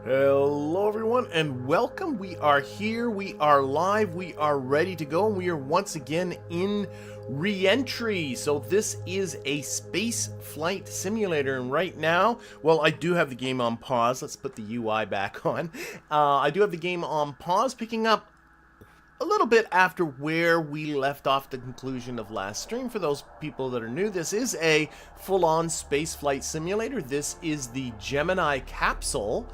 Hello everyone and welcome. We are here, we are live, we are ready to go, and we are once again in Reentry. So this is a space flight simulator, and right now, well, I do have the game on pause. Let's put the UI back on. I do have the game on pause, picking up a little bit after where we left off the conclusion of last stream. For those people that are new, this is a full-on space flight simulator. This is the Gemini capsule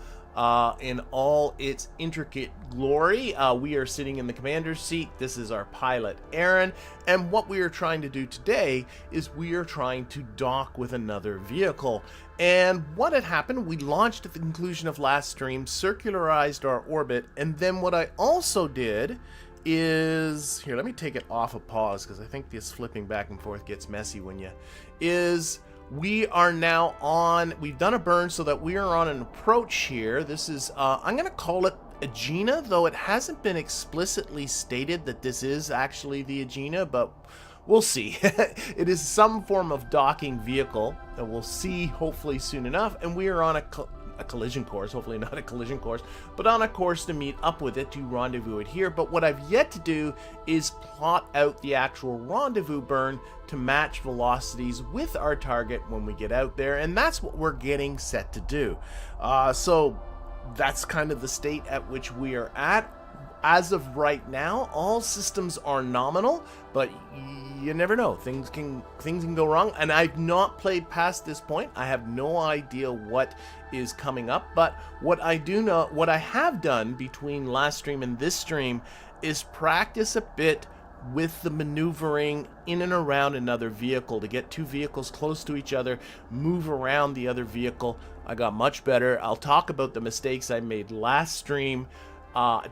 in all its intricate glory. We are sitting in the commander's seat. This is our pilot, Aaron, and what we are trying to do today is we are trying to dock with another vehicle. And what had happened, we launched at the conclusion of last stream, circularized our orbit, and then what I also did is, here, let me take it off of pause because I think this flipping back and forth gets messy when you, we are now on, we've done a burn so that we are on an approach here. This is, I'm going to call it Agena, though it hasn't been explicitly stated that this is actually the Agena, but we'll see. It is some form of docking vehicle that we'll see hopefully soon enough, and we are on a collision course, hopefully not a collision course, but on a course to meet up with it, to rendezvous it here. But what I've yet to do is plot out the actual rendezvous burn to match velocities with our target when we get out there, and that's what we're getting set to do. So that's kind of the state at which we are at. As of right now, all systems are nominal, but you never know. Things can go wrong, and I've not played past this point. I have no idea what is coming up, but what I do know, what I have done between last stream and this stream, is practice a bit with the maneuvering in and around another vehicle, to get two vehicles close to each other, move around the other vehicle. I got much better. I'll talk about the mistakes I made last stream.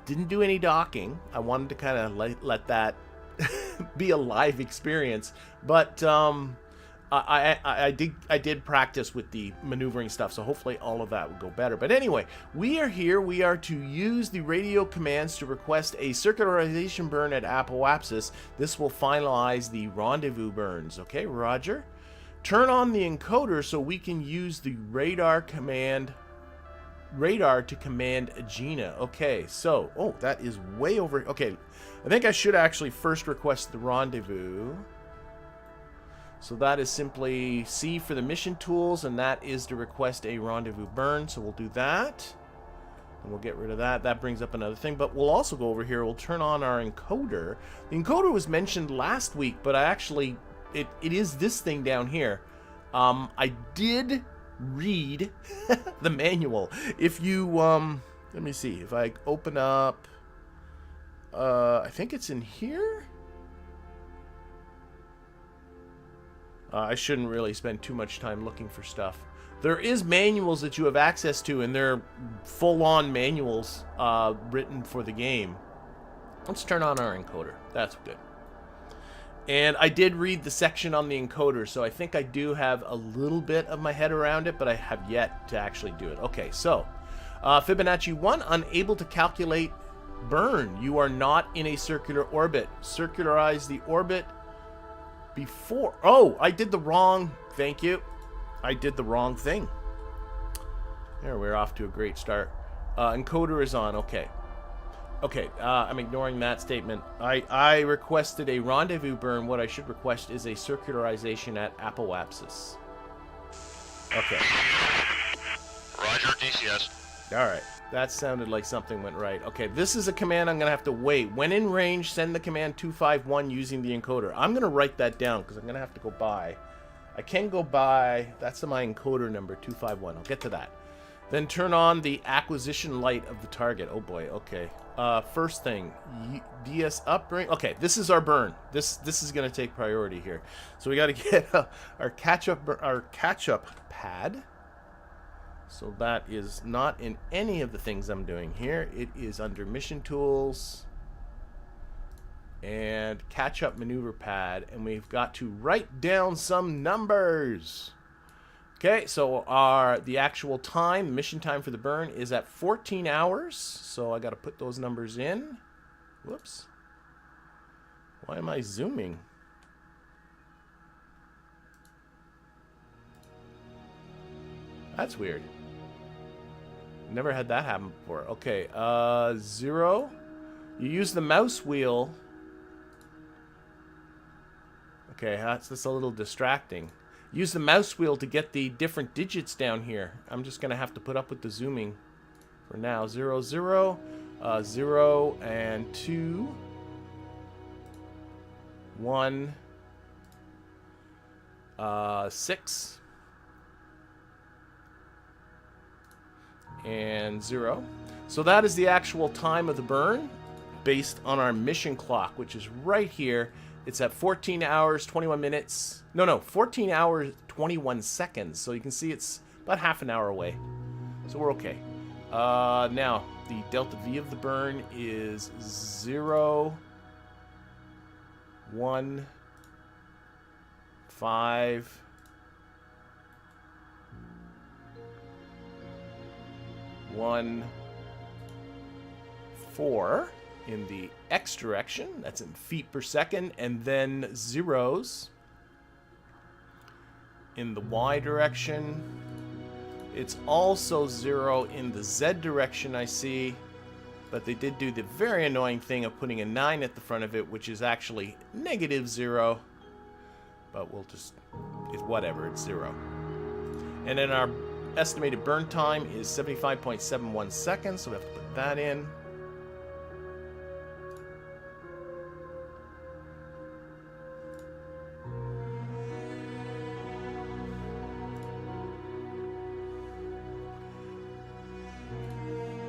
Didn't do any docking. I wanted to kind of let that be a live experience, but I did practice with the maneuvering stuff, so hopefully all of that will go better. But anyway, we are here. We are to use the radio commands to request a circularization burn at Apoapsis. This will finalize the rendezvous burns. Okay, Roger. Turn on the encoder so we can use the radar to command Agena. Okay, so, oh, that is way over. Okay, I think I should actually first request the rendezvous. So that is simply C for the mission tools, and that is to request a rendezvous burn. So we'll do that, and we'll get rid of that. That brings up another thing, but we'll also go over here. We'll turn on our encoder. The encoder was mentioned last week, but I actually, it is this thing down here. I did read the manual. If you let me see, if I open up, I think it's in here. I shouldn't really spend too much time looking for stuff. There is manuals that you have access to, and they're full-on manuals written for the game. Let's turn on our encoder. That's good. And I did read the section on the encoder, so I think I do have a little bit of my head around it, but I have yet to actually do it. Okay, so Fibonacci 1, unable to calculate burn. You are not in a circular orbit. Circularize the orbit before. Oh, I did the wrong. Thank you. I did the wrong thing. There, we're off to a great start. Encoder is on. Okay. Okay, I'm ignoring that statement. I requested a rendezvous burn. What I should request is a circularization at Apoapsis. Okay. Roger, DCS. Alright, that sounded like something went right. Okay, this is a command I'm going to have to wait. When in range, send the command 251 using the encoder. I'm going to write that down because I'm going to have to go by. I can go by, that's my encoder number, 251. I'll get to that. Then turn on the acquisition light of the target. Oh boy, okay. First thing, DS upbring. Okay, this is our burn. This is going to take priority here. So we got to get our catch-up pad. So that is not in any of the things I'm doing here. It is under mission tools and catch-up maneuver pad, and we've got to write down some numbers. Okay, so the actual time, mission time for the burn is at 14 hours. So I got to put those numbers in. Whoops. Why am I zooming? That's weird. Never had that happen before. Okay, 0. You use the mouse wheel. Okay, that's a little distracting. Use the mouse wheel to get the different digits down here. I'm just gonna have to put up with the zooming for now. 0, 0, 0, and 2, 1, 6, and 0. So that is the actual time of the burn based on our mission clock, which is right here. It's at 14 hours, 21 minutes. No, 14 hours, 21 seconds. So you can see it's about half an hour away. So we're okay. Now, the delta V of the burn is 0, 1, 5, 1, 4 in the X direction. That's in feet per second. And then zeros in the Y direction. It's also 0 in the Z direction, I see. But they did do the very annoying thing of putting a 9 at the front of it, which is actually -0. But we'll just, it's whatever, it's 0. And then our estimated burn time is 75.71 seconds, so we have to put that in.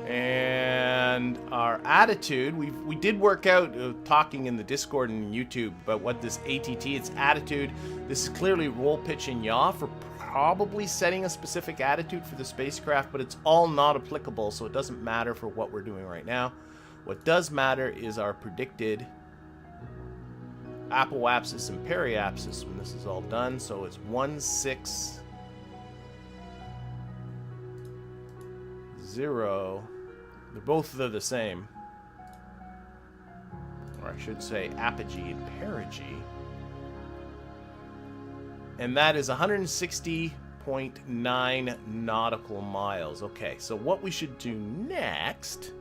And our attitude, we did work out talking in the Discord and YouTube about what this ATT, its attitude. This is clearly roll, pitch, and yaw for probably setting a specific attitude for the spacecraft, but it's all not applicable, so it doesn't matter for what we're doing right now. What does matter is our predicted apoapsis and periapsis when this is all done. So it's 1, 6, 0. They're both the same. Or I should say apogee and perigee. And that is 160.9 nautical miles. Okay, so what we should do next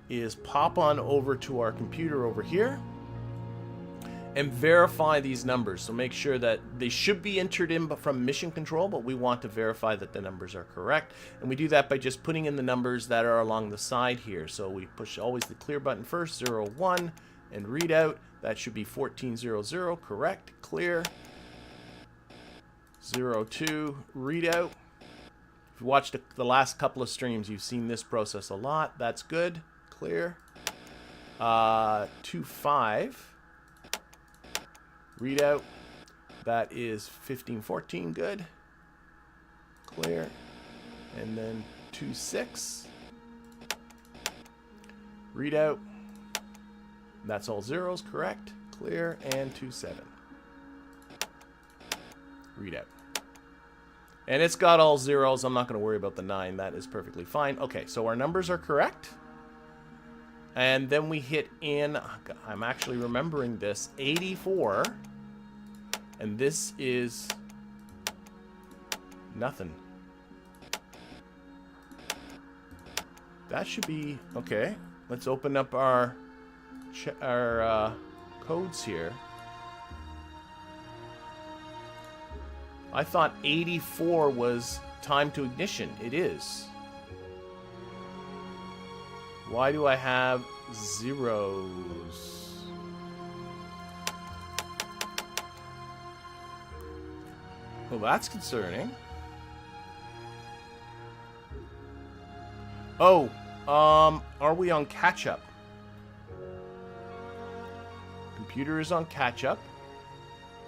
is pop on over to our computer over here and verify these numbers. So make sure that they should be entered in from mission control, but we want to verify that the numbers are correct. And we do that by just putting in the numbers that are along the side here. So we push always the clear button first, 0, 1, and readout. That should be 1400, correct, clear. 0, 2, readout. If you watched the last couple of streams, you've seen this process a lot. That's good, clear. 2, 5. Readout, that is 1514, good, clear, and then 2, 6, readout, that's all zeros, correct, clear, and 2, 7, readout. And it's got all zeros, I'm not going to worry about the 9, that is perfectly fine. Okay, so our numbers are correct. And then we hit in, I'm actually remembering this, 84. And this is nothing. That should be, okay. Let's open up our codes here. I thought 84 was time to ignition. It is. Why do I have zeros? Well, that's concerning. Oh, are we on catch-up? Computer is on catch-up.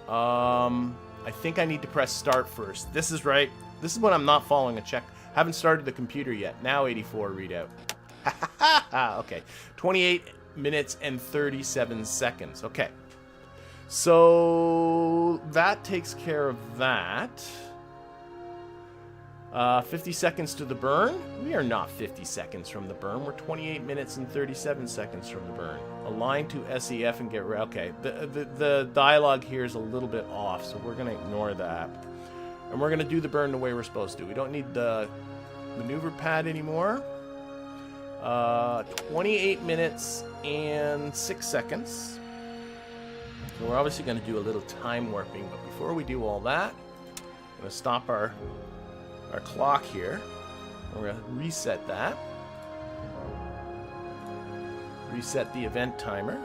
I think I need to press start first. This is right. This is when I'm not following a check. Haven't started the computer yet. Now 84 readout. Okay. 28 minutes and 37 seconds. Okay. So that takes care of that. 50 seconds to the burn. We are not 50 seconds from the burn. We're 28 minutes and 37 seconds from the burn. Align to SEF and get... Okay, the dialogue here is a little bit off, so we're going to ignore that. And we're going to do the burn the way we're supposed to. We don't need the maneuver pad anymore. 28 minutes and 6 seconds. So we're obviously going to do a little time warping, but before we do all that, I'm going to stop our clock here. We're going to reset that. Reset the event timer.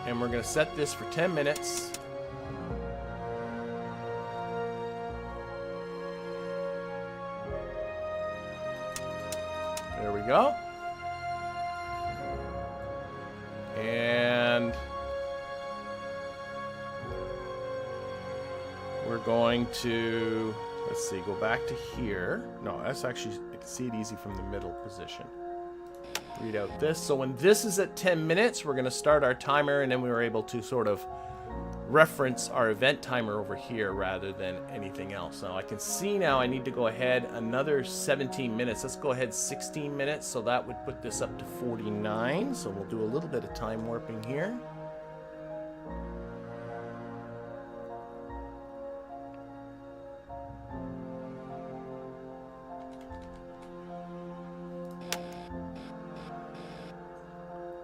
And we're going to set this for 10 minutes. There we go. And we're going to, let's see, go back to here. No, that's actually, I can see it easy from the middle position. Read out this. So when this is at 10 minutes, we're going to start our timer, and then we were able to sort of reference our event timer over here rather than anything else. Now I can see now I need to go ahead another 17 minutes. Let's go ahead 16 minutes. So that would put this up to 49. So we'll do a little bit of time warping here.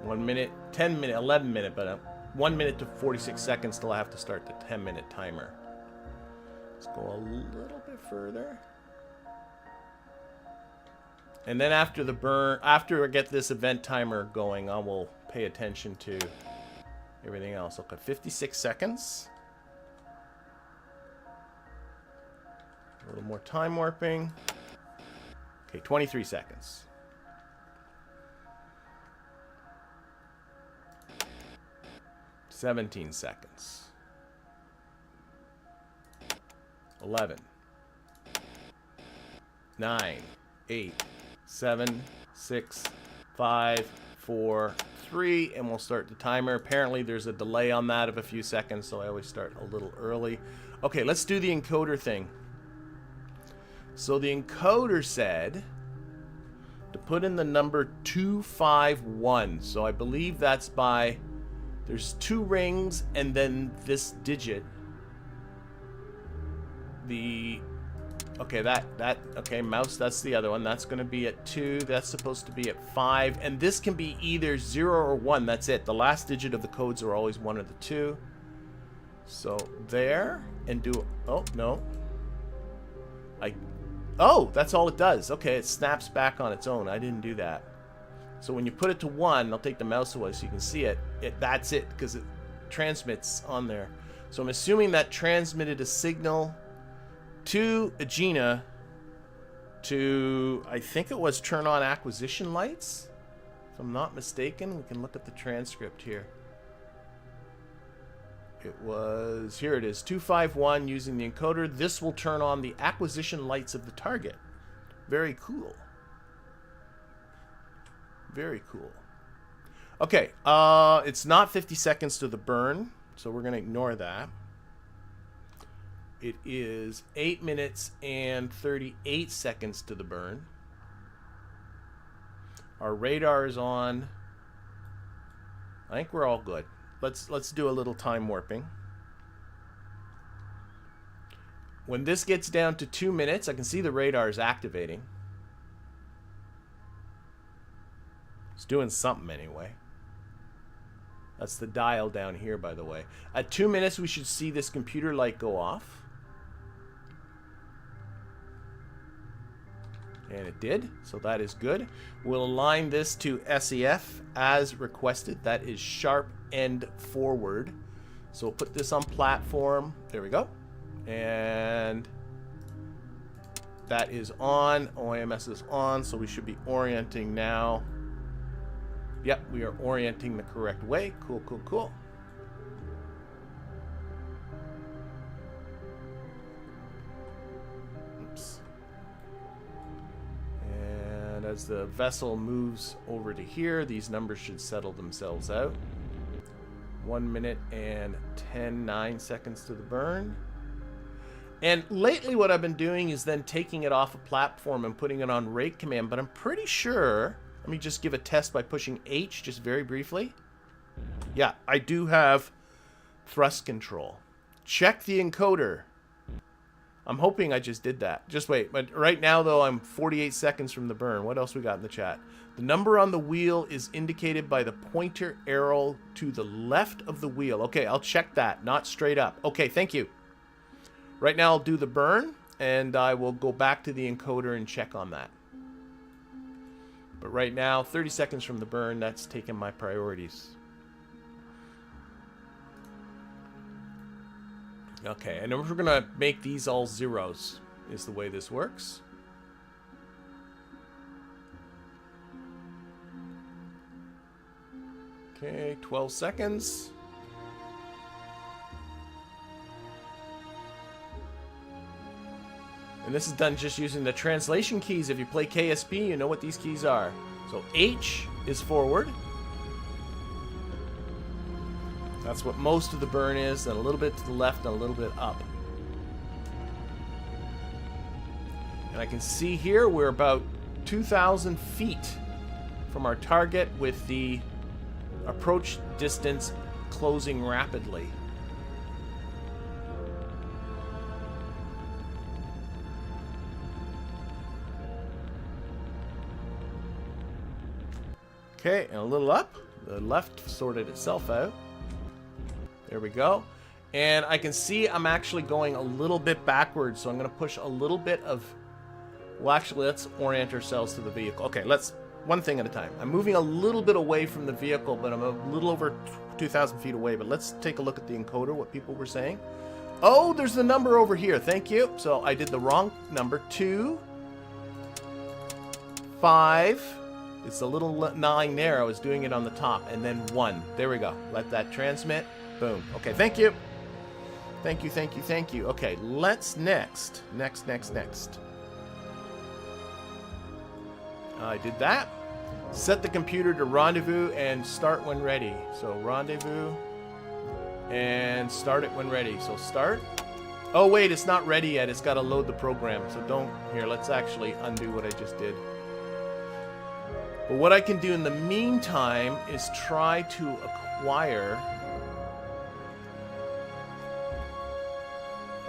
One minute, 10 minute, 11 minute, but 1 minute to 46 seconds till I have to start the 10-minute timer. Let's go a little bit further. And then after the burn, after I get this event timer going, I will pay attention to everything else. Okay, 56 seconds. A little more time warping. Okay, 23 seconds. 17 seconds. 11. 9. 8. 7. 6. 5. 4. 3. And we'll start the timer. Apparently there's a delay on that of a few seconds, so I always start a little early. Okay, let's do the encoder thing. So the encoder said to put in the number 251. So I believe that's by... There's 2 rings and then this digit. The okay, mouse, that's the other one. That's going to be at 2. That's supposed to be at 5. And this can be either 0 or 1. That's it. The last digit of the codes are always 1 or the 2. So there, and do, oh, no. Oh, that's all it does. Okay, it snaps back on its own. I didn't do that. So when you put it to 1, I'll take the mouse away so you can see it. That's it, because it transmits on there. So I'm assuming that transmitted a signal to Agena to, I think it was turn on acquisition lights. If I'm not mistaken, we can look at the transcript here. It was, here it is, 251 using the encoder. This will turn on the acquisition lights of the target. Very cool. Very cool. Okay, it's not 50 seconds to the burn, so we're going to ignore that. It is 8 minutes and 38 seconds to the burn. Our radar is on. I think we're all good. Let's do a little time warping. When this gets down to 2 minutes, I can see the radar is activating. It's doing something anyway. That's the dial down here, by the way. At 2 minutes, we should see this computer light go off. And it did, so that is good. We'll align this to SEF as requested. That is sharp end forward. So we'll put this on platform. There we go. And that is on. OIMS is on, so we should be orienting now. Yep, we are orienting the correct way. Cool, cool, cool. Oops. And as the vessel moves over to here, these numbers should settle themselves out. 1 minute and 9 seconds to the burn. And lately what I've been doing is then taking it off a platform and putting it on rate command, but I'm pretty sure... Let me just give a test by pushing H just very briefly. Yeah, I do have thrust control. Check the encoder. I'm hoping I just did that. Just wait. But right now, though, I'm 48 seconds from the burn. What else we got in the chat? The number on the wheel is indicated by the pointer arrow to the left of the wheel. Okay, I'll check that. Not straight up. Okay, thank you. Right now, I'll do the burn, and I will go back to the encoder and check on that. But right now, 30 seconds from the burn, that's taking my priorities. Okay, and we're going to make these all zeros, is the way this works. Okay, 12 seconds. And this is done just using the translation keys. If you play KSP, you know what these keys are. So H is forward. That's what most of the burn is, and a little bit to the left and a little bit up. And I can see here we're about 2,000 feet from our target with the approach distance closing rapidly. Okay, and a little up. The left sorted itself out. There we go. And I can see I'm actually going a little bit backwards, so I'm going to push a little bit of... Well, actually, let's orient ourselves to the vehicle. Okay, let's... One thing at a time. I'm moving a little bit away from the vehicle, but I'm a little over 2,000 feet away. But let's take a look at the encoder, what people were saying. Oh, there's the number over here. Thank you. So I did the wrong number. 2, 5... It's a little 9 there. I was doing it on the top. And then 1. There we go. Let that transmit. Boom. Okay, thank you. Thank you, thank you, thank you. Okay, let's next. Next. I did that. Set the computer to rendezvous and start when ready. So rendezvous and start it when ready. So start. Oh, wait, it's not ready yet. It's got to load the program. So don't... Here, let's actually undo what I just did. But what I can do in the meantime is try to acquire...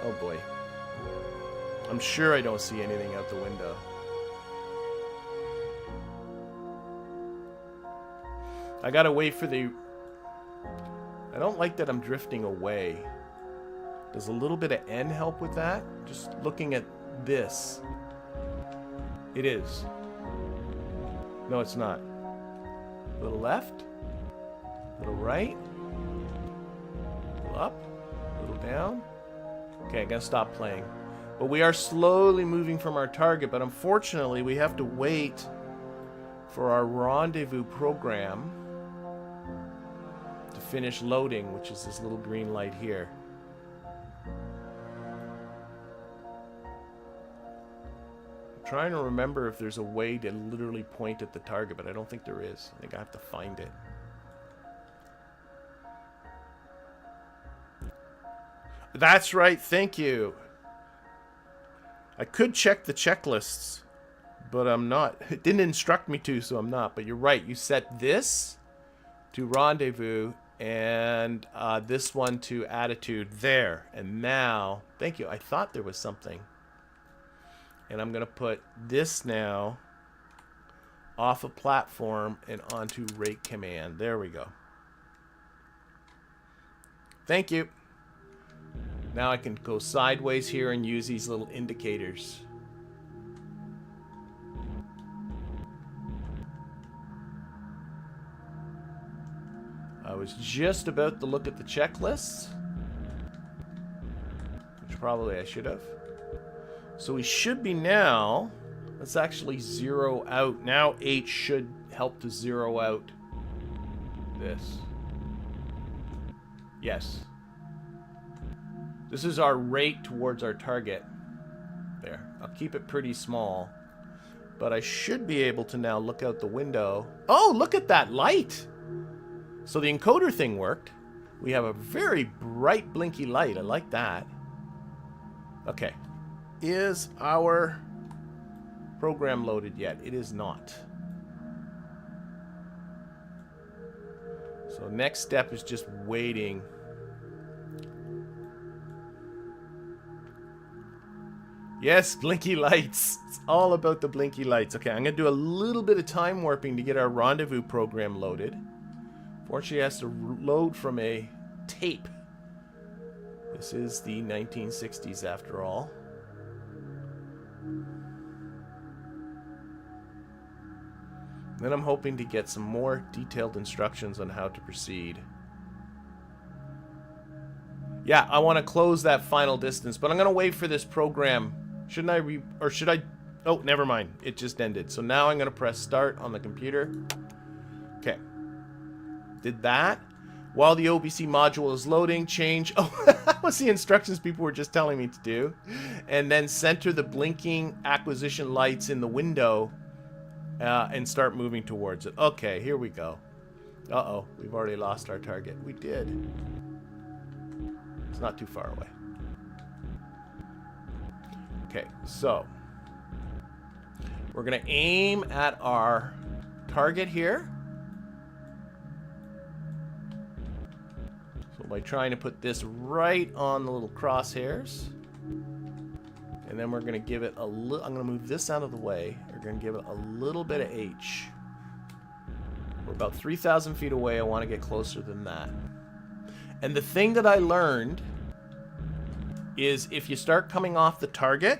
Oh boy. I'm sure I don't see anything out the window. I gotta wait for the... I don't like that I'm drifting away. Does a little bit of N help with that? Just looking at this. It is. No, it's not. A little left. A little right. A little up. A little down. Okay, I gotta stop playing. But we are slowly moving from our target, but unfortunately we have to wait for our rendezvous program to finish loading, which is this little green light here. Trying to remember if there's a way to literally point at the target, but I don't think there is. I think I have to find it. That's right, thank you. I could check the checklists, but I'm not. It didn't instruct me to, so I'm not. But you're right, you set this to rendezvous and this one to attitude there. And now, thank you, I thought there was something. And I'm going to put this now off a platform and onto rate command. There we go. Thank you. Now I can go sideways here and use these little indicators. I was just about to look at the checklists, which probably I should have. So we should be now, let's actually zero out. Now H should help to zero out this. Yes. This is our rate towards our target. There. I'll keep it pretty small. But I should be able to now look out the window. Oh, look at that light! So the encoder thing worked. We have a very bright blinky light. I like that. Okay. Is our program loaded yet? It is not. So next step is just waiting. Yes, blinky lights. It's all about the blinky lights. Okay, I'm going to do a little bit of time warping to get our rendezvous program loaded. Fortunately, it has to load from a tape. This is the 1960s after all. Then I'm hoping to get some more detailed instructions on how to proceed. Yeah, I want to close that final distance, but I'm going to wait for this program. Shouldn't I should I? Oh, never mind. It just ended. So now I'm going to press start on the computer. Okay. Did that. While the OBC module is loading, change... Oh, that was the instructions people were just telling me to do. And then center the blinking acquisition lights in the window and start moving towards it. Okay, here we go. Uh-oh, we've already lost our target. We did. It's not too far away. Okay, so we're going to aim at our target here. So by trying to put this right on the little crosshairs. And then we're going to give it a little... I'm going to move this out of the way. We're going to give it a little bit of H. We're about 3,000 feet away. I want to get closer than that. And the thing that I learned is if you start coming off the target,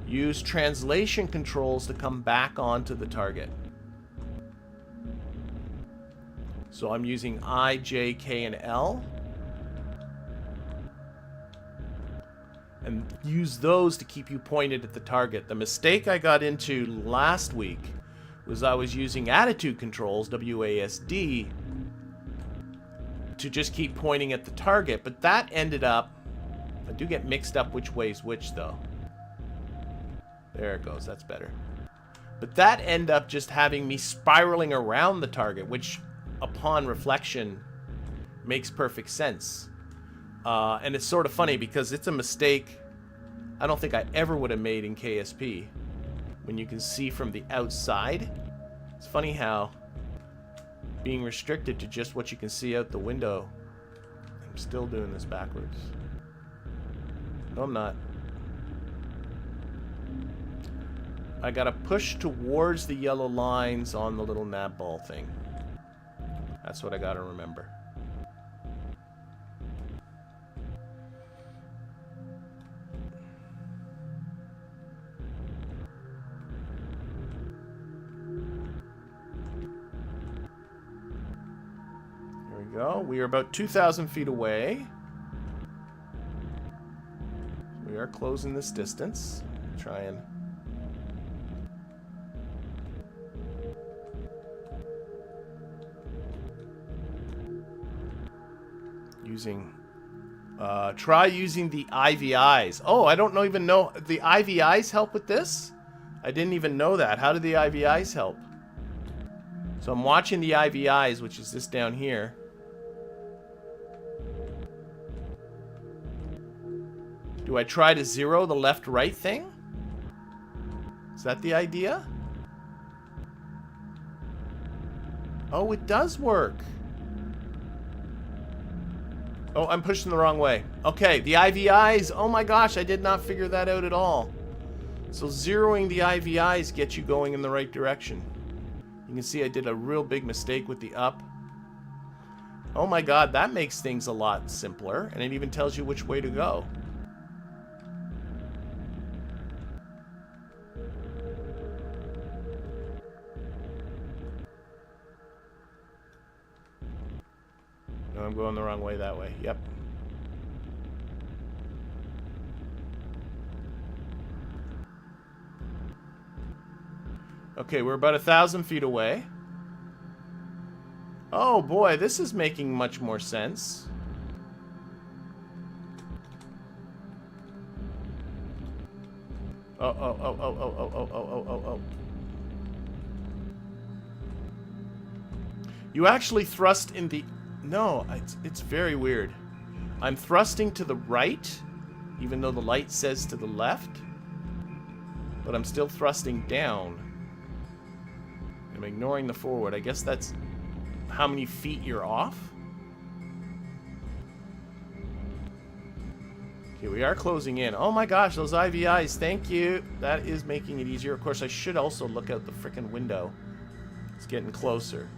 use translation controls to come back onto the target. So I'm using I, J, K, and L. And use those to keep you pointed at the target. The mistake I got into last week was I was using attitude controls, WASD, to just keep pointing at the target. But that ended up... I do get mixed up which way's which, though. There it goes. That's better. But that ended up just having me spiraling around the target, which, upon reflection, makes perfect sense. And it's sort of funny because it's a mistake I don't think I ever would have made in KSP. When you can see from the outside. It's funny how being restricted to just what you can see out the window. I'm still doing this backwards. No, I'm not. I gotta push towards the yellow lines on the little nav ball thing. That's what I gotta remember. There we go. We are about 2,000 feet away. We are closing this distance. Try and... try using the IVIs. Oh, I don't even know. The IVIs help with this? I didn't even know that. How do the IVIs help? So I'm watching the IVIs, which is this down here. Do I try to zero the left-right thing? Is that the idea? Oh, it does work. Oh, I'm pushing the wrong way. Okay, the IVIs. Oh my gosh, I did not figure that out at all. So zeroing the IVIs gets you going in the right direction. You can see I did a real big mistake with the up. Oh my god, that makes things a lot simpler. And it even tells you which way to go. No, I'm going the wrong way that way. Yep. Okay, we're about 1,000 feet away. Oh boy, this is making much more sense. Oh. You actually thrust in the... No, it's very weird. I'm thrusting to the right, even though the light says to the left. But I'm still thrusting down. I'm ignoring the forward. I guess that's how many feet you're off. Okay, we are closing in. Oh my gosh, those IVIs, thank you. That is making it easier. Of course, I should also look out the frickin' window. It's getting closer.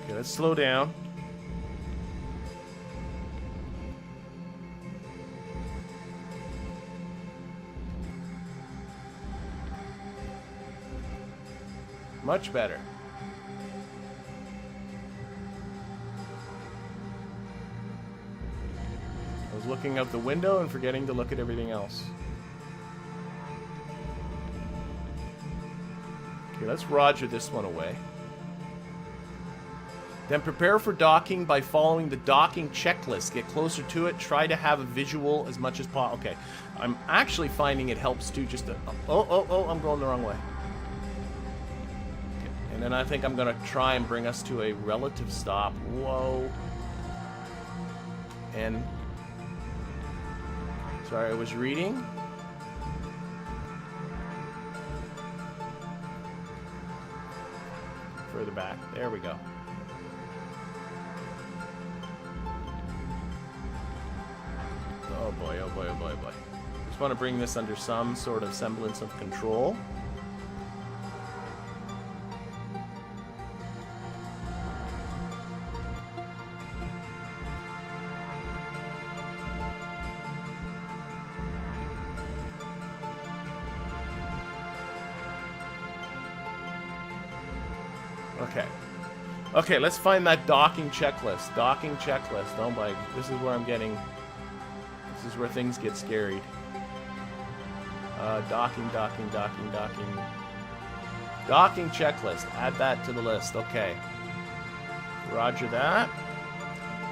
Okay, let's slow down. Much better. I was looking out the window and forgetting to look at everything else. Okay, let's Roger this one away. Then prepare for docking by following the docking checklist. Get closer to it. Try to have a visual as much as possible. Okay, I'm actually finding it helps too. Just to, oh, I'm going the wrong way. Okay. And then I think I'm going to try and bring us to a relative stop. Whoa. And sorry, I was reading. Further back. There we go. Oh boy, oh boy, oh boy, oh boy. Just want to bring this under some sort of semblance of control. Okay. Okay, let's find that docking checklist. Docking checklist. Oh my, this is where I'm getting... This is where things get scary. Docking. Docking checklist. Add that to the list. Okay. Roger that.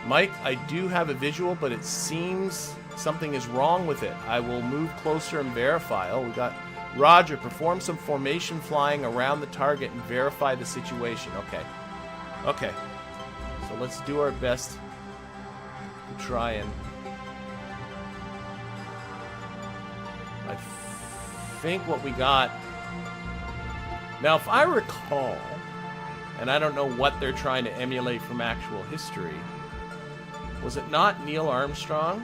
Mike, I do have a visual, but it seems something is wrong with it. I will move closer and verify. Oh, we got... Roger, perform some formation flying around the target and verify the situation. Okay. Okay. So let's do our best to try and... I think what we got... Now, if I recall, and I don't know what they're trying to emulate from actual history, was it not Neil Armstrong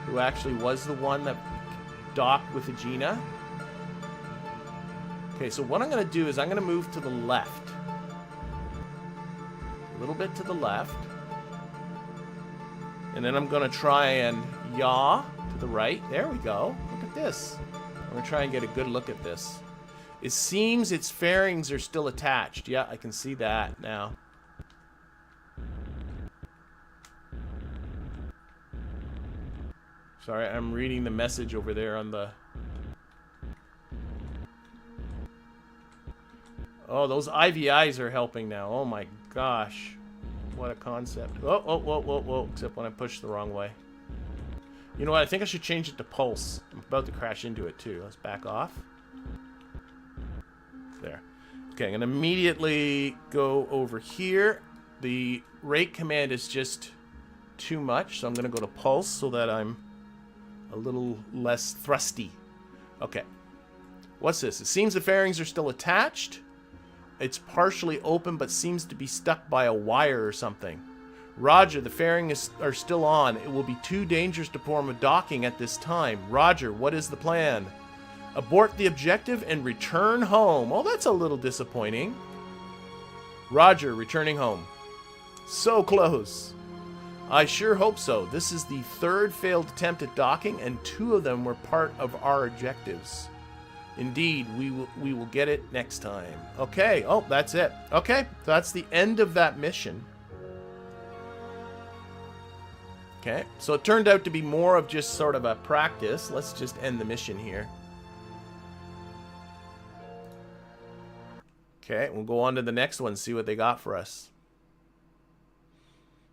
who actually was the one that docked with Agena? Okay, so what I'm going to do is I'm going to move to the left. A little bit to the left. And then I'm going to try and yaw to the right. There we go. Look at this. I'm going to try and get a good look at this. It seems its fairings are still attached. Yeah, I can see that now. Sorry, I'm reading the message over there on the... Oh, those IVIs are helping now. Oh my gosh. What a concept. Oh, whoa. Except when I pushed the wrong way. You know what? I think I should change it to pulse. I'm about to crash into it too. Let's back off. There. Okay, I'm going to immediately go over here. The rate command is just too much, so I'm going to go to pulse so that I'm a little less thrusty. Okay. What's this? It seems the fairings are still attached. It's partially open, but seems to be stuck by a wire or something. Roger, the fairings are still on. It will be too dangerous to perform a docking at this time. Roger, what is the plan? Abort the objective and return home. Oh, that's a little disappointing. Roger, returning home. So close. I sure hope so. This is the third failed attempt at docking, and 2 of them were part of our objectives. Indeed, we will get it next time. Okay. Oh, that's it. Okay, that's the end of that mission. Okay, so it turned out to be more of just sort of a practice. Let's just end the mission here. Okay, we'll go on to the next one, see what they got for us.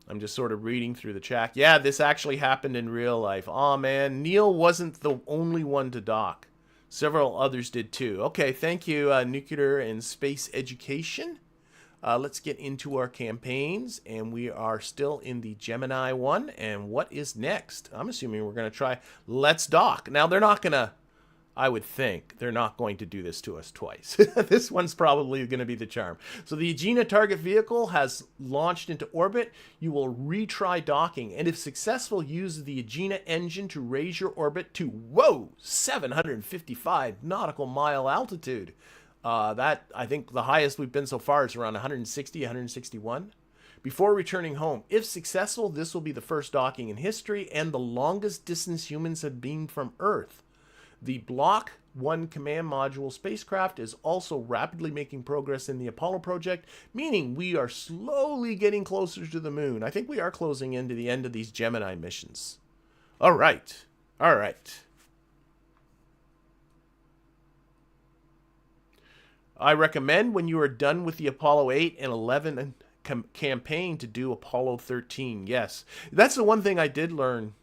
I'm just sort of reading through the chat. Yeah, this actually happened in real life. Aw, man, Neil wasn't the only one to dock. Several others did too. Okay, thank you, Nuclear and Space Education. Let's get into our campaigns, and we are still in the Gemini one. And what is next? I'm assuming we're going to try Let's Dock. Now, they're not going to I would think they're not going to do this to us twice. This one's probably going to be the charm. So the Agena target vehicle has launched into orbit. You will retry docking, and if successful, use the Agena engine to raise your orbit to, whoa, 755 nautical mile altitude. That, I think the highest we've been so far is around 160, 161. Before returning home, if successful, this will be the first docking in history and the longest distance humans have been from Earth. The Block 1 command module spacecraft is also rapidly making progress in the Apollo project, meaning we are slowly getting closer to the moon. I think we are closing into the end of these Gemini missions. All right. All right. I recommend when you are done with the Apollo 8 and 11 campaign to do Apollo 13. Yes. That's the one thing I did learn.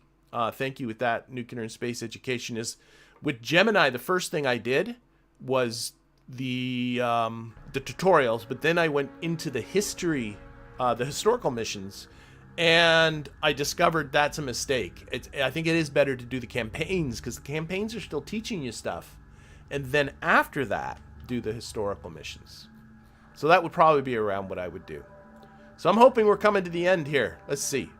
Thank you with that, Nuclear and Space Education, is with Gemini, the first thing I did was the tutorials, but then I went into the history, the historical missions, and I discovered that's a mistake. I think it is better to do the campaigns, because the campaigns are still teaching you stuff, and then after that, do the historical missions. So that would probably be around what I would do. So I'm hoping we're coming to the end here. Let's see.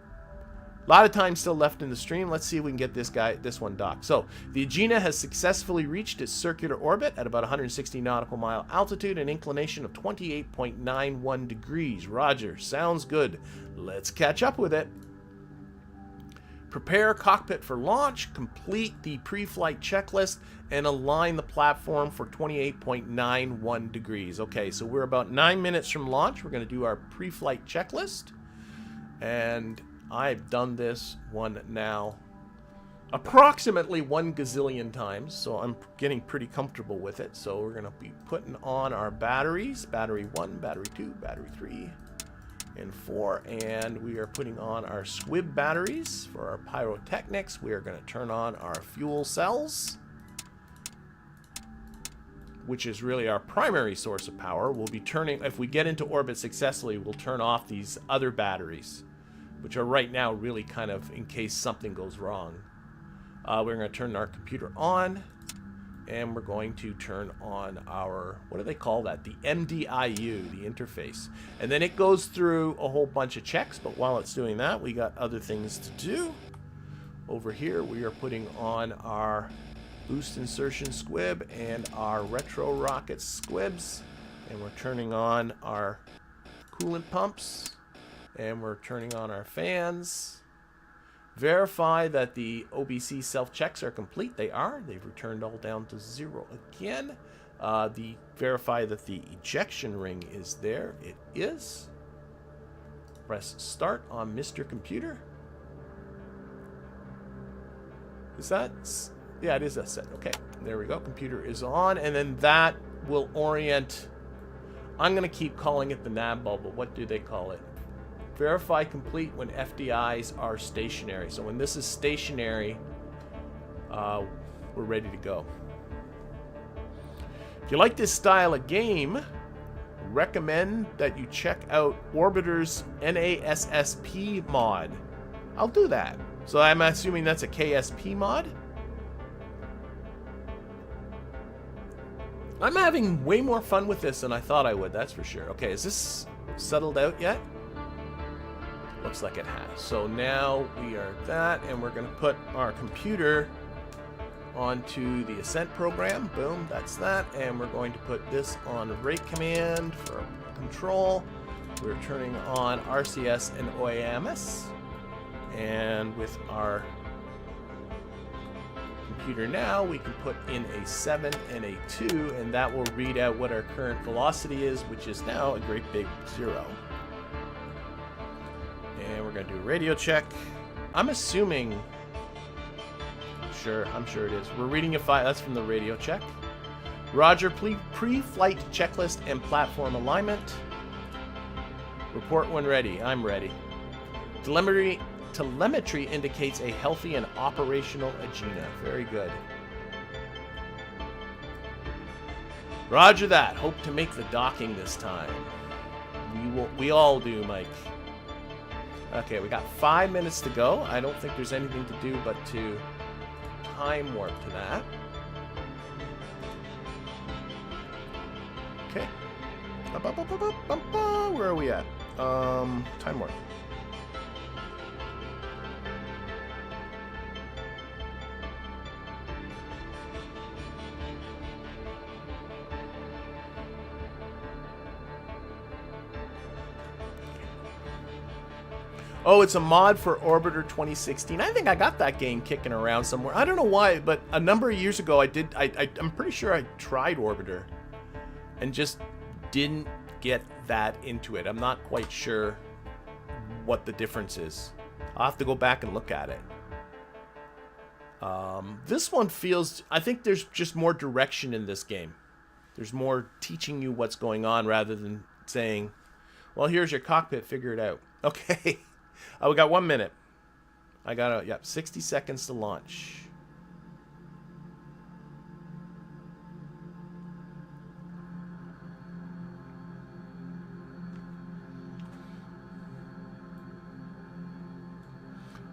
A lot of time still left in the stream. Let's see if we can get this one docked. So the Agena has successfully reached its circular orbit at about 160 nautical mile altitude, an inclination of 28.91 degrees. Roger, sounds good. Let's catch up with it. Prepare cockpit for launch, complete the pre-flight checklist, and align the platform for 28.91 degrees. Okay, so we're about 9 minutes from launch. We're going to do our pre-flight checklist. And I've done this one now approximately 1 gazillion times, so I'm getting pretty comfortable with it. So we're going to be putting on our batteries, battery 1, battery 2, battery 3, and 4, and we are putting on our squib batteries for our pyrotechnics. We are going to turn on our fuel cells, which is really our primary source of power. We'll be turning, if we get into orbit successfully, we'll turn off these other batteries, which are right now really kind of in case something goes wrong. We're going to turn our computer on, and we're going to turn on our, what do they call that? The MDIU, the interface. And then it goes through a whole bunch of checks, but while it's doing that, we got other things to do. Over here, we are putting on our boost insertion squib and our retro rocket squibs, and we're turning on our coolant pumps. And we're turning on our fans. Verify that the OBC self-checks are complete. They are. They've returned all down to 0 again. Verify that the ejection ring is there. It is. Press start on Mr. Computer. Is that? Yeah, it is a set. Okay, there we go. Computer is on, and then that will orient. I'm going to keep calling it the nav bulb, but what do they call it? Verify complete when FDIs are stationary. So when this is stationary, we're ready to go. If you like this style of game, recommend that you check out Orbiter's NASSP mod. I'll do that. So I'm assuming that's a KSP mod. I'm having way more fun with this than I thought I would, that's for sure. Okay, is this settled out yet? Looks like it has. So now we are that, and we're going to put our computer onto the Ascent program. Boom, that's that. And we're going to put this on rate command for control. We're turning on RCS and OAMS. And with our computer now, we can put in a 7 and a 2, and that will read out what our current velocity is, which is now a great big 0. And we're going to do a radio check. I'm assuming... I'm sure it is. We're reading a file. That's from the radio check. Roger, pre-flight checklist and platform alignment. Report when ready. I'm ready. Telemetry indicates a healthy and operational Agena. Very good. Roger that. Hope to make the docking this time. We all do, Mike. Okay, we got 5 minutes to go. I don't think there's anything to do but to time warp to that. Where are we at? Time warp. Oh, it's a mod for Orbiter 2016. I think I got that game kicking around somewhere. I don't know why, but a number of years ago I'm pretty sure I tried Orbiter and just didn't get that into it. I'm not quite sure what the difference is. I'll have to go back and look at it. This one feels... I think there's just more direction in this game. There's more teaching you what's going on rather than saying, well, here's your cockpit, figure it out. Okay. We got 1 minute. I got 60 seconds to launch.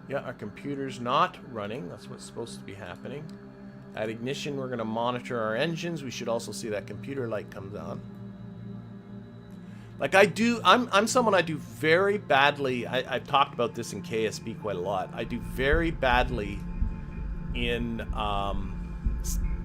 Yeah, our computer's not running. That's what's supposed to be happening. At ignition, we're going to monitor our engines. We should also see that computer light comes on. Like I'm someone I do very badly. I've talked about this in KSP quite a lot. I do very badly in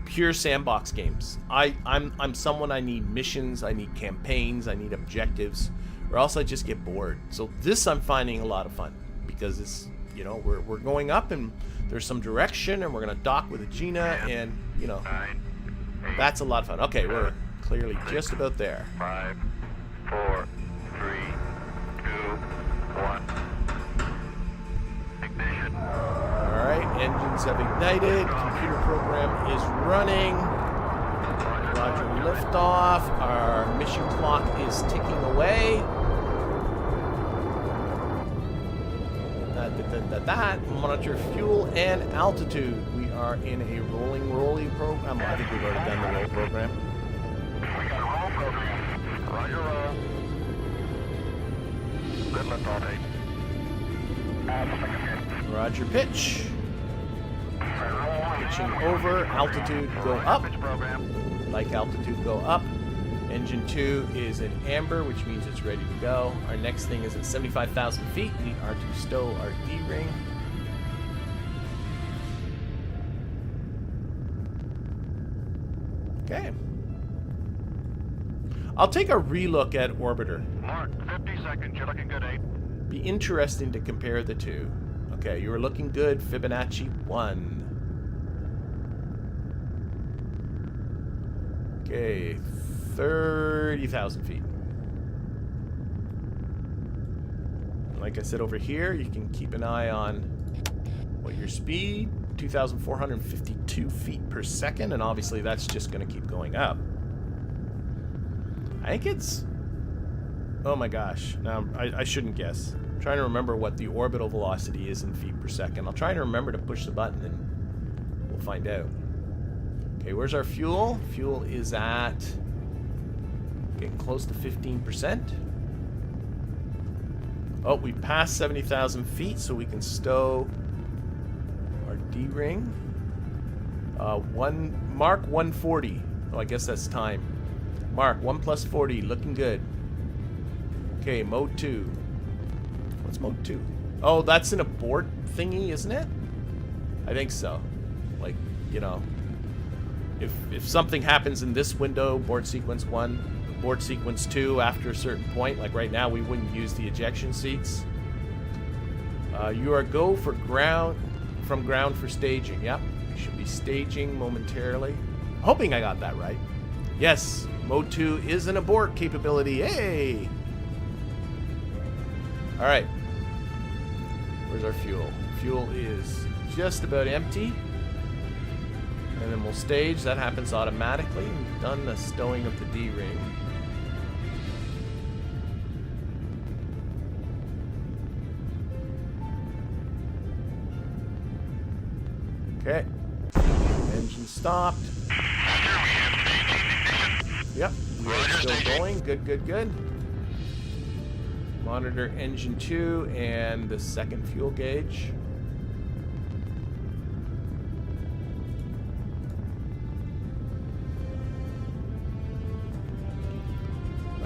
pure sandbox games. I'm someone, I need missions, I need campaigns, I need objectives, or else I just get bored. So this I'm finding a lot of fun because it's, you know, we're going up and there's some direction and we're gonna dock with Agena and, you know, that's a lot of fun. Okay, we're clearly just about there. 5, 4, 3, 2, 1. Ignition. Alright, engines have ignited. Computer program is running. Roger, liftoff. Our mission clock is ticking away. Monitor fuel and altitude. We are in a rolling program. I think we've already done the roll program. We got a roll program. Roger, roll. Good liftoff, 8. Roger, pitch. Pitching over. Altitude go up. Like altitude go up. Engine 2 is in amber, which means it's ready to go. Our next thing is at 75,000 feet. We are to stow our D-ring. Okay. I'll take a relook at Orbiter. Mark, 50 seconds. You're looking good, 8. Be interesting to compare the two. Okay, you were looking good. Fibonacci 1. Okay, 30,000 feet. Like I said over here, you can keep an eye on what your speed, 2,452 feet per second, and obviously that's just going to keep going up. I think it's... Oh my gosh. Now, I shouldn't guess. I'm trying to remember what the orbital velocity is in feet per second. I'll try to remember to push the button and we'll find out. Okay, where's our fuel? Fuel is at... getting close to 15%. Oh, we passed 70,000 feet, so we can stow our D-ring. Mark 140. Oh, I guess that's time. Mark 1 plus 40, looking good. Okay, mode 2. What's mode 2? Oh, that's an abort thingy, isn't it? I think so. Like, you know, if something happens in this window, board sequence 1, board sequence 2 after a certain point, like right now we wouldn't use the ejection seats. You are go for ground, from ground for staging. Yep, we should be staging momentarily. Hoping I got that right. Yes, mode 2 is an abort capability. Hey! Alright. Where's our fuel? Fuel is just about empty. And then we'll stage. That happens automatically. We've done the stowing of the D-ring. Okay. Engine stopped. Yep. We're still going. Good, good, good. Monitor engine 2 and the second fuel gauge.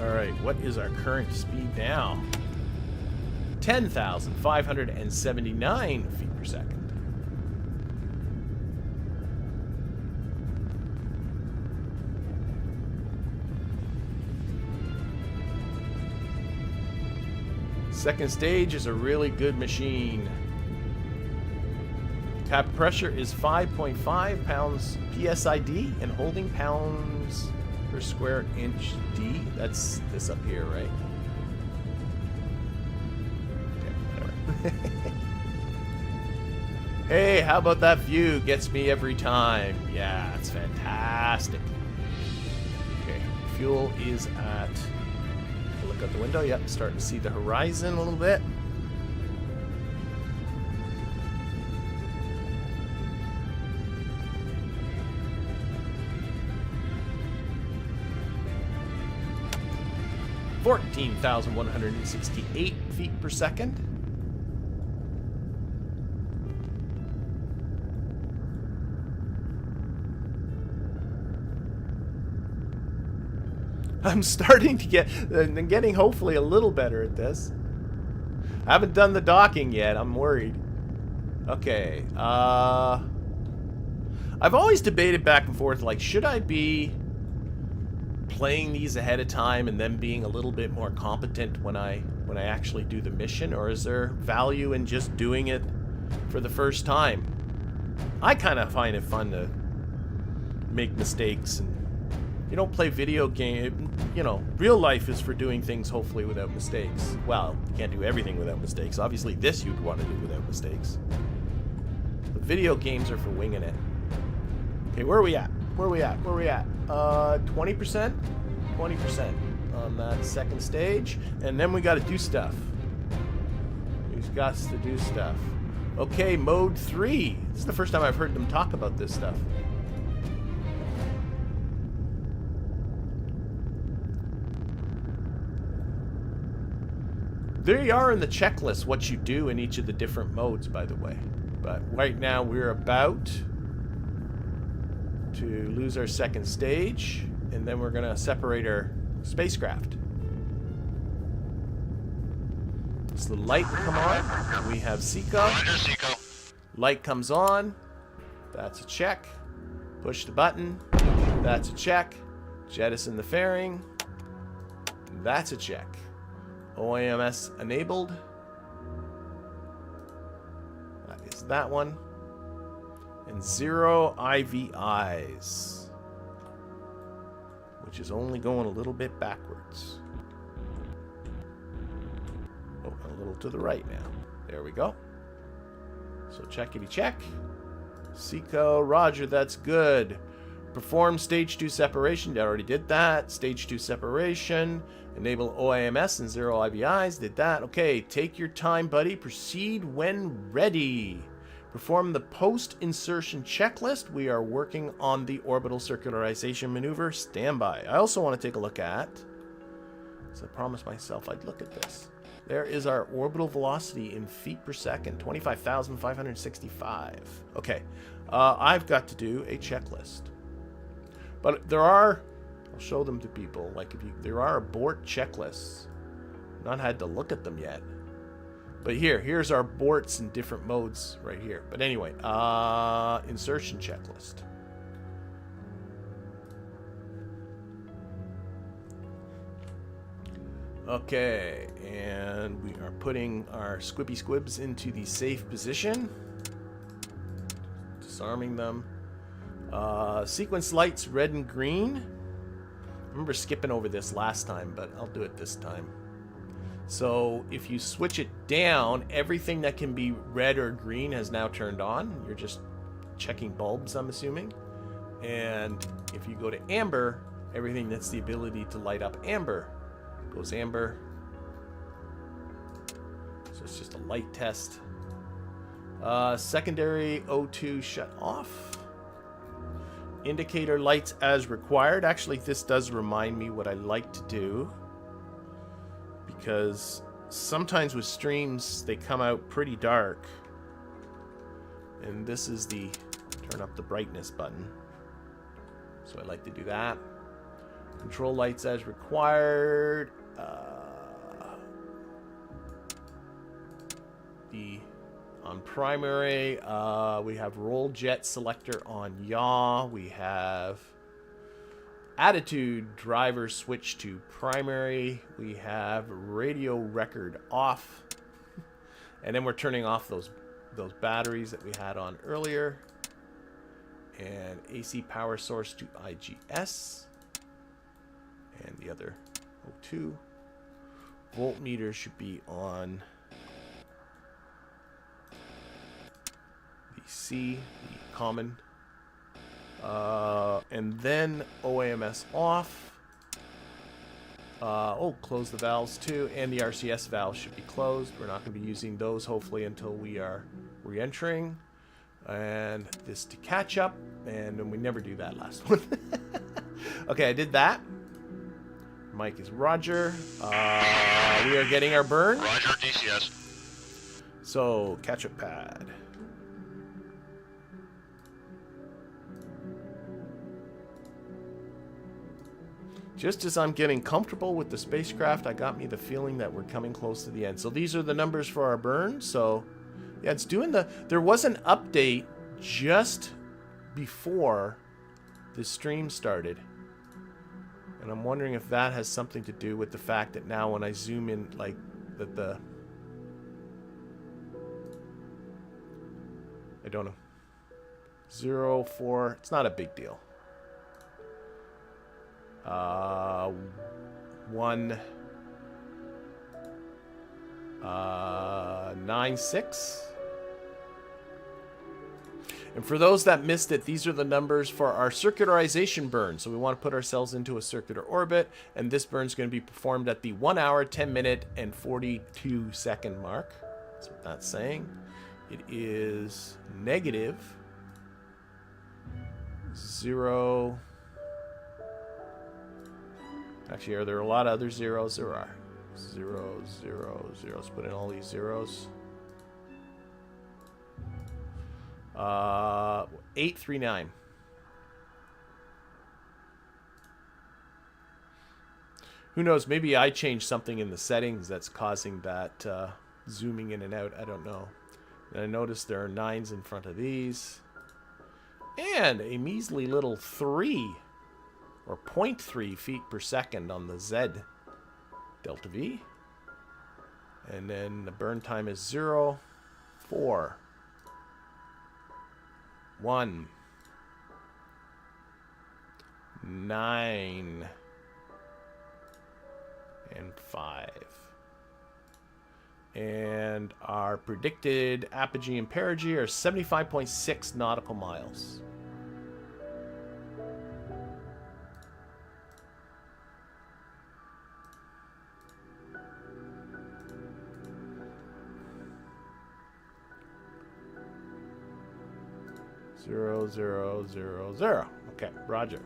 Alright, what is our current speed now? 10,579 feet per second. Second stage is a really good machine. Tap pressure is 5.5 pounds PSID and holding pounds per square inch D. That's this up here, right? Okay, whatever. Hey, how about that view? Gets me every time. Yeah, it's fantastic. Okay, fuel is at... Look out the window. Yep, starting to see the horizon a little bit. (14,168 feet per second). I'm starting to getting hopefully a little better at this. I haven't done the docking yet. I'm worried. Okay. I've always debated back and forth, like, should I be playing these ahead of time and then being a little bit more competent when I actually do the mission, or is there value in just doing it for the first time? I kind of find it fun to make mistakes, and you don't play video game. You know, real life is for doing things hopefully without mistakes. Well, you can't do everything without mistakes. Obviously, this you'd want to do without mistakes. But video games are for winging it. Okay, where are we at? Where are we at? Where are we at? 20%? 20% on that second stage. And then we got to do stuff. We've got to do stuff. Okay, mode 3. This is the first time I've heard them talk about this stuff. There you are in the checklist, what you do in each of the different modes, by the way. But right now we're about to lose our second stage, and then we're going to separate our spacecraft. So the light will come on. We have Seco. Light comes on. That's a check. Push the button. That's a check. Jettison the fairing. That's a check. OAMS enabled. That is that one. And 0 IVIs, which is only going a little bit backwards. Oh, a little to the right now. There we go. So checkity check. Seco, roger, that's good. Perform stage 2 separation. I already did that. Stage 2 separation. Enable OAMS and 0 IVIs. Did that. Okay, take your time, buddy. Proceed when ready. Perform the post-insertion checklist. We are working on the orbital circularization maneuver. Standby. I also want to take a look at, so I promised myself I'd look at this. There is our orbital velocity in feet per second, 25,565. Okay, I've got to do a checklist. But there are, I'll show them to people, like there are abort checklists. Not had to look at them yet. But here's our aborts in different modes right here. But anyway, insertion checklist. Okay, and we are putting our squibbly squibs into the safe position. Disarming them. Sequence lights red and green. I remember skipping over this last time, but I'll do it this time. So if you switch it down, everything that can be red or green has now turned on. You're just checking bulbs, I'm assuming. And if you go to amber, everything that's the ability to light up amber goes amber. So it's just a light test. Secondary O2 shut off. Indicator lights as required. Actually, this does remind me what I like to do, because sometimes with streams they come out pretty dark, and this is the turn up the brightness button, so I like to do that. Control lights as required. On primary, we have roll jet selector on yaw. We have attitude driver switch to primary. We have radio record off. And then we're turning off those batteries that we had on earlier. And AC power source to IGS. And the other O2. Voltmeter should be on the C, the common. And then OAMS off. Close the valves too. And the RCS valve should be closed. We're not going to be using those hopefully until we are re-entering. And this to catch up. And then we never do that last one. Okay, I did that. Mike is Roger. We are getting our burn. Roger, DCS. So, catch-up pad. Just as I'm getting comfortable with the spacecraft, I got me the feeling that we're coming close to the end. So these are the numbers for our burn. So, yeah, it's doing the... There was an update just before the stream started. And I'm wondering if that has something to do with the fact that now when I zoom in, like, that the... I don't know. 0, 4... It's not a big deal. 1, 9, 6. And for those that missed it, these are the numbers for our circularization burn. So we want to put ourselves into a circular orbit, and this burn is going to be performed at the 1 hour, 10 minute, and 42 second mark. That's what that's saying. It is negative 0. Actually, are there a lot of other zeros? There are. 0, 0, 0. Let's put in all these zeros. 839. Who knows? Maybe I changed something in the settings that's causing that zooming in and out. I don't know. And I noticed there are 9s in front of these. And a measly little 3. Or 0.3 feet per second on the Z delta V. And then the burn time is 0, 4, 1, 9, and 5. And our predicted apogee and perigee are 75.6 nautical miles. Zero, 0, 0, 0. Okay, Roger.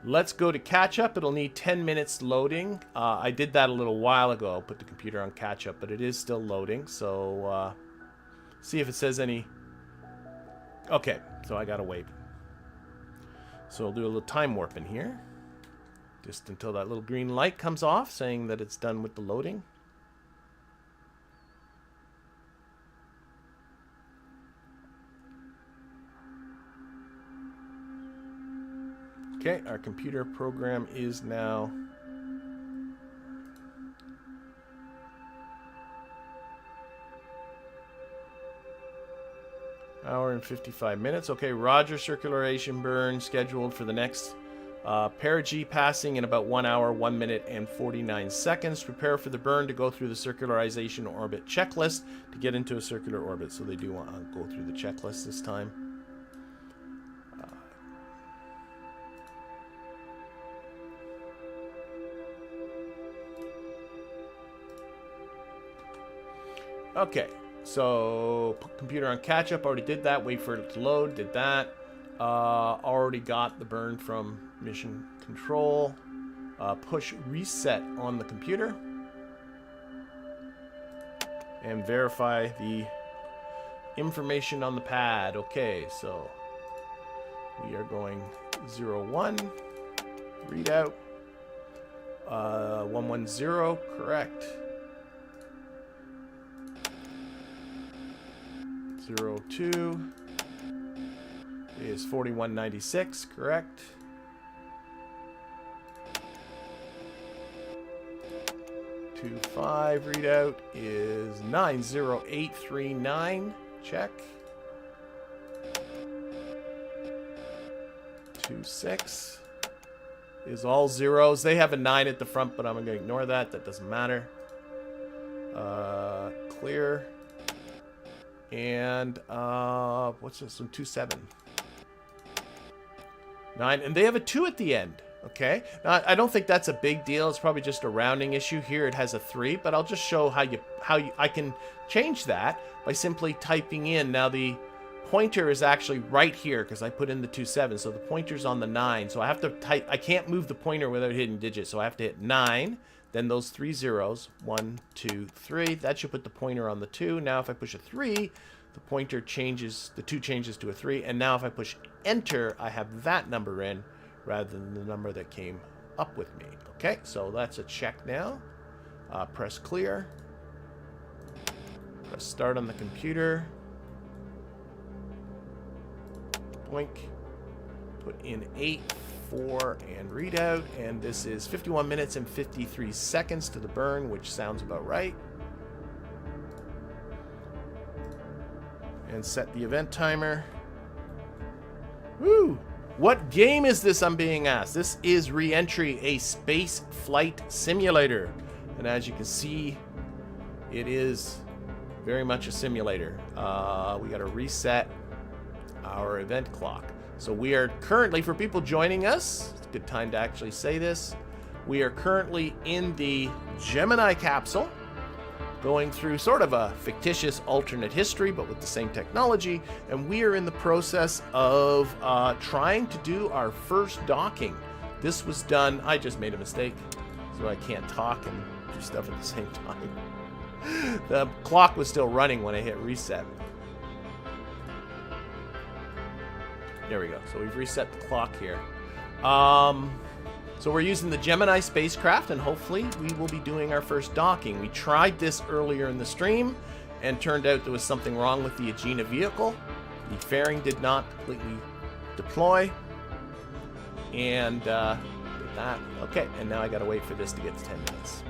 Let's go to catch up. It'll need 10 minutes loading. I did that a little while ago. Put the computer on catch up, but it is still loading. So, see if it says any. Okay, so I gotta wait. So I'll do a little time warp in here. Just until that little green light comes off saying that it's done with the loading. Okay, our computer program is now hour and 55 minutes. Okay, Roger, circularization burn scheduled for the next perigee passing in about 1 hour, 1 minute, and 49 seconds. Prepare for the burn to go through the circularization orbit checklist to get into a circular orbit. So they do want to go through the checklist this time. Okay, so put computer on catch up. Already did that. Wait for it to load. Did that. Already got the burn from mission control. Push reset on the computer. And verify the information on the pad. Okay, so we are going 0, 1. readout. 110, correct. 02 is 4196, correct. 25 readout is 90839, check. 26 is all zeros. They have a 9 at the front, but I'm going to ignore that. That doesn't matter. Clear. And what's this one? 27. 9, and they have a 2 at the end. Okay. Now I don't think that's a big deal. It's probably just a rounding issue. Here it has a 3, but I'll just show how I can change that by simply typing in. Now the pointer is actually right here because I put in the 27, so the pointer's on the 9. So I have to type. I can't move the pointer without hitting digits, so I have to hit 9. Then those 3 zeros, 1, 2, 3. That should put the pointer on the 2. Now if I push a 3, the pointer changes, the 2 changes to a 3. And now if I push enter, I have that number in rather than the number that came up with me. Okay, so that's a check now. Press clear. Press start on the computer. Boink. Put in 8, 4, and readout. And this is 51 minutes and 53 seconds to the burn, which sounds about right. And set the event timer. Woo! What game is this, I'm being asked? This is Reentry, a space flight simulator. And as you can see, it is very much a simulator. We got to reset our event clock. So we are currently, for people joining us, it's a good time to actually say this, we are currently in the Gemini capsule, going through sort of a fictitious alternate history, but with the same technology, and we are in the process of trying to do our first docking. This was done, I just made a mistake, so I can't talk and do stuff at the same time. The clock was still running when I hit reset. There we go, so we've reset the clock here. So we're using the Gemini spacecraft, and hopefully we will be doing our first docking. We tried this earlier in the stream, and turned out there was something wrong with the Agena vehicle. The fairing did not completely deploy, and did that. Okay, and now I gotta wait for this to get to 10 minutes.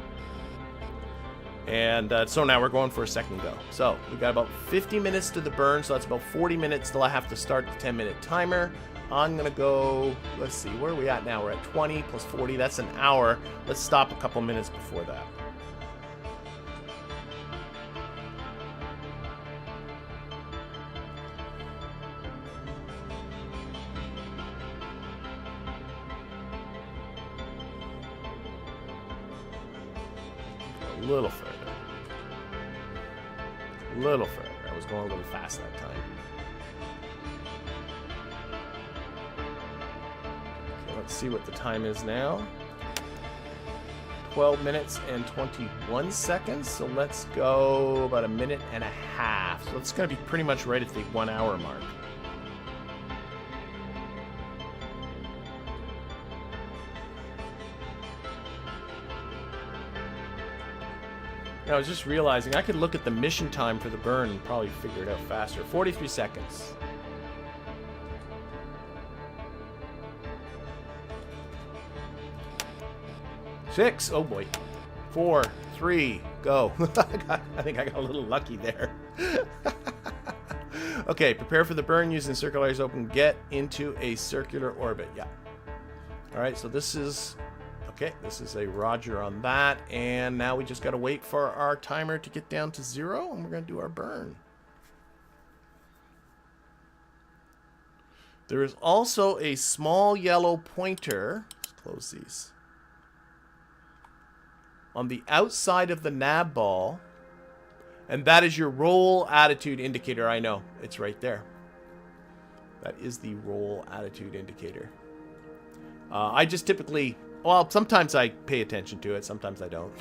And so now we're going for a second go. So we got about 50 minutes to the burn, so that's about 40 minutes till I have to start the 10-minute timer. I'm going to go, let's see, where are we at now? We're at 20 plus 40, that's an hour. Let's stop a couple minutes before that. A little further. A little further. I was going a little fast that time. Let's see what the time is now. 12 minutes and 21 seconds. So let's go about a minute and a half. So it's going to be pretty much right at the 1 hour mark. I was just realizing I could look at the mission time for the burn and probably figure it out faster. 43 seconds. Six. Oh boy. 4, 3, go. I think I got a little lucky there. Okay, prepare for the burn using circularization open. Get into a circular orbit. Yeah. All right, so this is... Okay, this is a roger on that. And now we just got to wait for our timer to get down to 0, and we're going to do our burn. There is also a small yellow pointer. Let's close these. On the outside of the nav ball, and that is your roll attitude indicator. I know, it's right there. That is the roll attitude indicator. I just typically, well, sometimes I pay attention to it, sometimes I don't.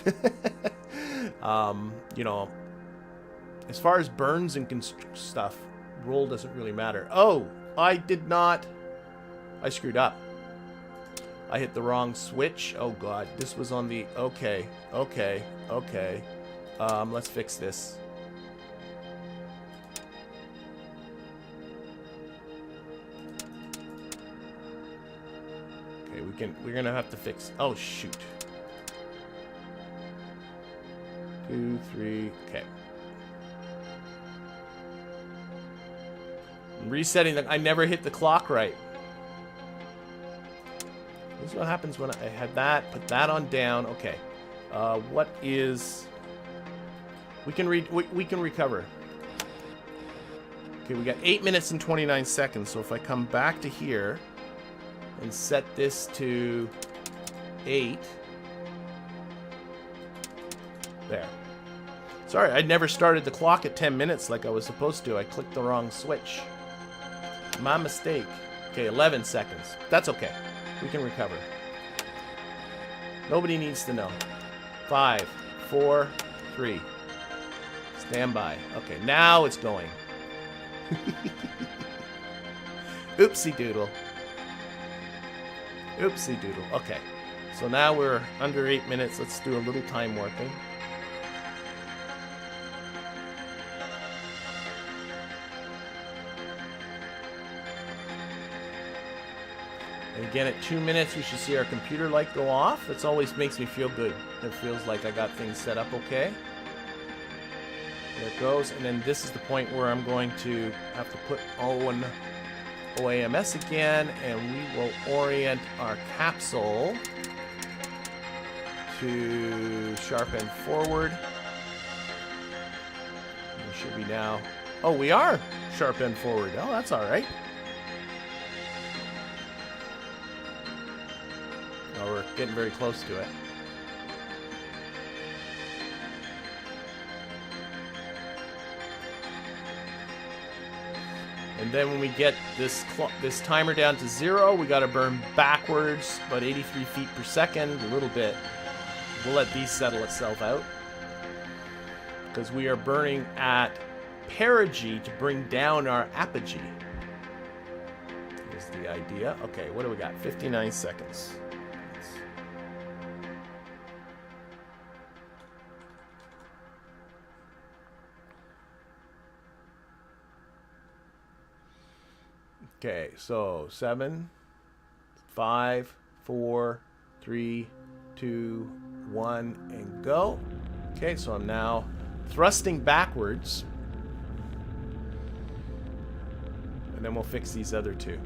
You know, as far as burns and stuff, roll doesn't really matter. Oh, I did not, I screwed up. I hit the wrong switch. Oh god, this was on the... Okay. Let's fix this. Okay, we're gonna have to fix... Oh, shoot. 2, 3, okay. I'm resetting the... I never hit the clock right. This is what happens when I had that. Put that on down. Okay. What is... We can recover. Okay, we got 8 minutes and 29 seconds. So if I come back to here and set this to 8. There. Sorry, I never started the clock at 10 minutes like I was supposed to. I clicked the wrong switch. My mistake. Okay, 11 seconds. That's okay. We can recover. Nobody needs to know. 5, 4, 3. Stand by. Okay, now it's going. Oopsie doodle. Oopsie doodle. Okay. So now we're under 8 minutes. Let's do a little time warping. And again, at 2 minutes, we should see our computer light go off. That always makes me feel good. It feels like I got things set up okay. There it goes. And then this is the point where I'm going to have to put on OAMS again, and we will orient our capsule to sharp end forward. We should be now... Oh, we are sharp end forward. Oh, that's all right. Oh, we're getting very close to it. And then when we get this timer down to 0, we got to burn backwards, about 83 feet per second, a little bit. We'll let these settle itself out. Because we are burning at perigee to bring down our apogee. Is the idea. Okay, what do we got? 59 seconds. Okay, so 7, 5, 4, 3, 2, 1, and go. Okay, so I'm now thrusting backwards. And then we'll fix these other two.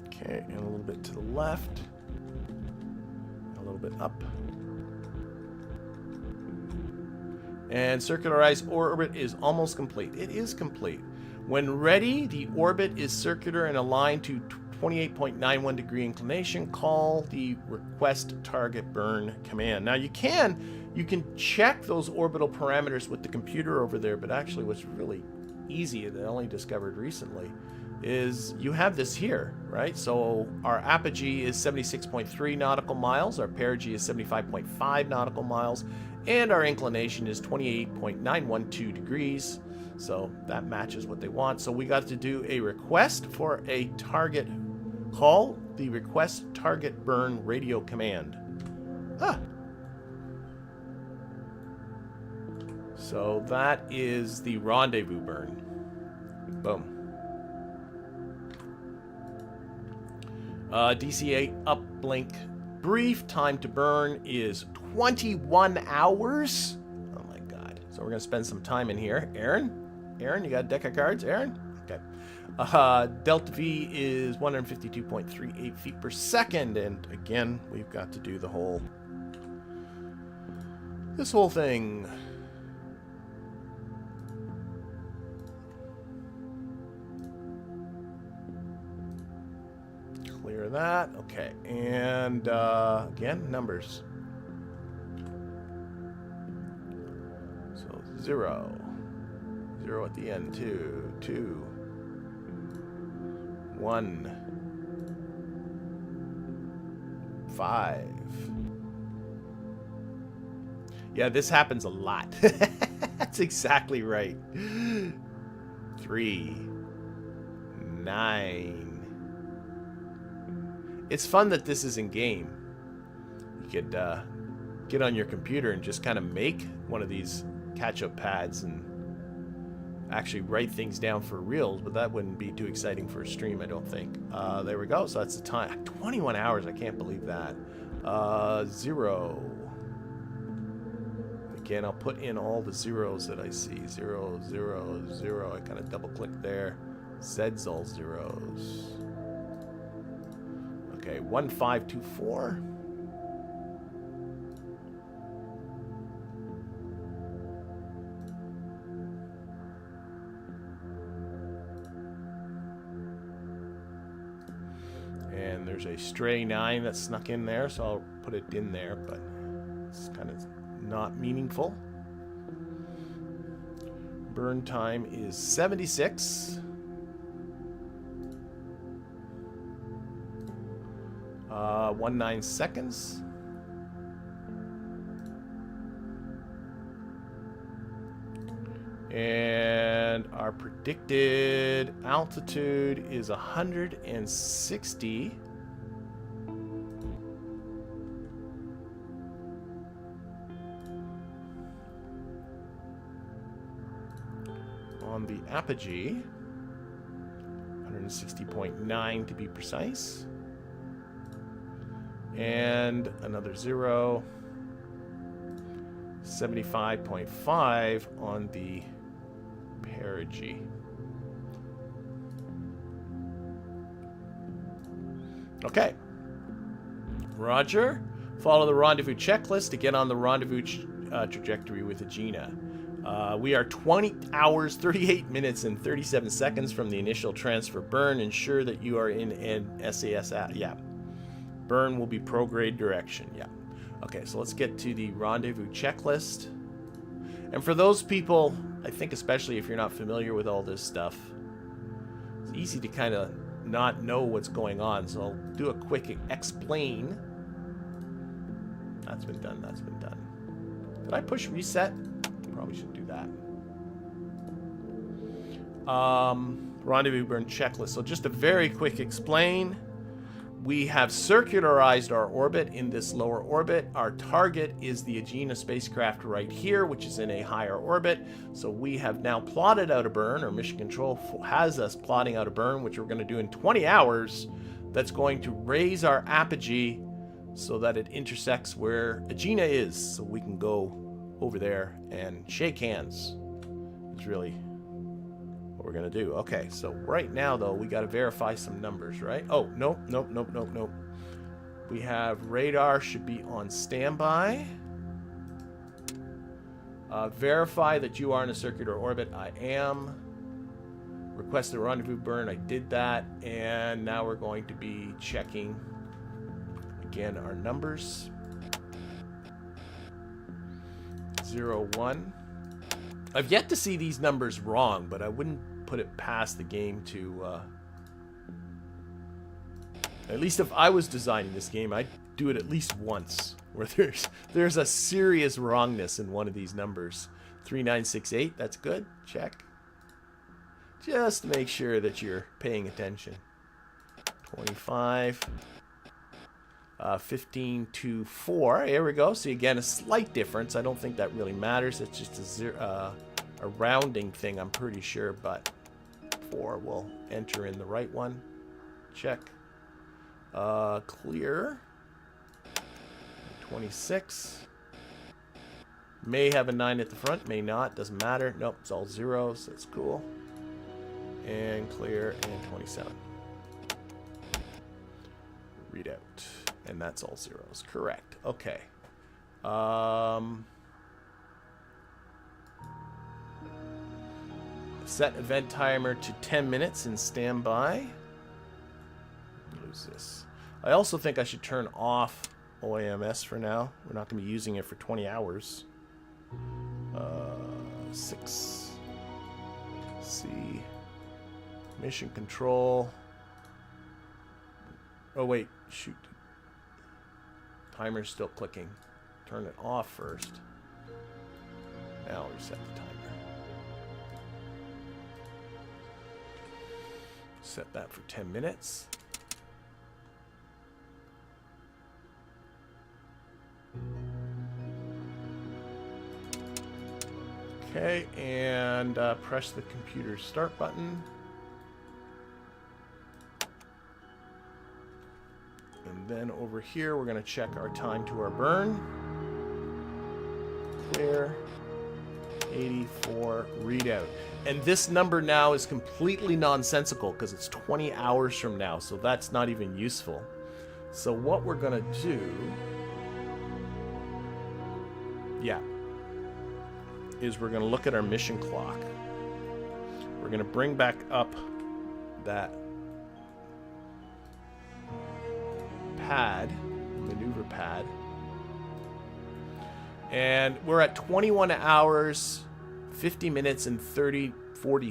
Okay, and a little bit to the left. A little bit up. And circularized orbit is almost complete. It is complete. When ready, the orbit is circular and aligned to 28.91 degree inclination. Call the request target burn command. Now you can check those orbital parameters with the computer over there, but actually what's really easy that I only discovered recently is you have this here, right? So our apogee is 76.3 nautical miles, our perigee is 75.5 nautical miles, and our inclination is 28.912 degrees. So that matches what they want. So we got to do a request for a target call, the request target burn radio command. Ah. So that is the rendezvous burn. Boom. DC-8 uplink brief. Time to burn is 21 hours. Oh my god. So we're going to spend some time in here. Aaron, you got a deck of cards? Aaron? Okay. Delta V is 152.38 feet per second. And again, we've got to do this whole thing. Clear that. Okay. And again, numbers. So 0. 0 at the end. 2. 2. 1. 5. Yeah, this happens a lot. That's exactly right. 3, 9. It's fun that this is in game. You could get on your computer and just kind of make one of these catch-up pads and actually write things down for reals, but that wouldn't be too exciting for a stream, I don't think. There we go. So that's the time. 21 hours. I can't believe that. 0. Again, I'll put in all the zeros that I see. 0, 0, 0. I kind of double click there. Z's all zeros. Okay, 1524. And there's a stray 9 that snuck in there, so I'll put it in there, but it's kind of not meaningful. Burn time is 76. 19 seconds. And our predicted altitude is 160. On the apogee, 160.9 to be precise. And another 0, 75.5 on the perigee. Okay. Roger. Follow the rendezvous checklist to get on the rendezvous trajectory with Agena. We are 20 hours, 38 minutes, and 37 seconds from the initial transfer burn. Ensure that you are in an SAS app. Yeah. Burn will be prograde direction. Yeah. Okay, so let's get to the rendezvous checklist. And for those people, I think especially if you're not familiar with all this stuff, it's easy to kind of not know what's going on. So I'll do a quick explain. That's been done. That's been done. Did I push reset? Probably should do that. Rendezvous burn checklist. So just a very quick explain. We have circularized our orbit in this lower orbit. Our target is the Agena spacecraft right here, which is in a higher orbit. So we have now plotted out a burn, or Mission Control has us plotting out a burn, which we're going to do in 20 hours. That's going to raise our apogee so that it intersects where Agena is. So we can go over there and shake hands. It's really what we're gonna do. Okay, so right now though, we gotta verify some numbers, right? Oh, nope. We have radar should be on standby. Verify that you are in a circular orbit. I am. Request a rendezvous burn. I did that. And now we're going to be checking again our numbers. 0, 1. I've yet to see these numbers wrong, but I wouldn't put it past the game to at least if I was designing this game, I'd do it at least once where there's a serious wrongness in one of these numbers. 3968, that's good. Check. Just to make sure that you're paying attention. 25. 15 to 4. Here we go. See, again, a slight difference. I don't think that really matters. It's just a rounding thing, I'm pretty sure. But 4 will enter in the right one. Check. Clear. 26. May have a 9 at the front. May not. Doesn't matter. Nope. It's all zeros. That's cool. And clear. And 27. Readout. And that's all zeros. Correct. Okay. Set event timer to 10 minutes in standby. Lose this. I also think I should turn off OAMS for now. We're not going to be using it for 20 hours. 6. C. Mission control. Oh, wait. Shoot. Timer's still clicking. Turn it off first. Now I'll reset the timer. Set that for 10 minutes. Okay, and press the computer start button. And then over here, we're going to check our time to our burn. Clear. 84 readout. And this number now is completely nonsensical because it's 20 hours from now, so that's not even useful. So what we're going to do... Yeah. Is we're going to look at our mission clock. We're going to bring back up that pad, maneuver pad. And we're at 21 hours, 50 minutes, and 40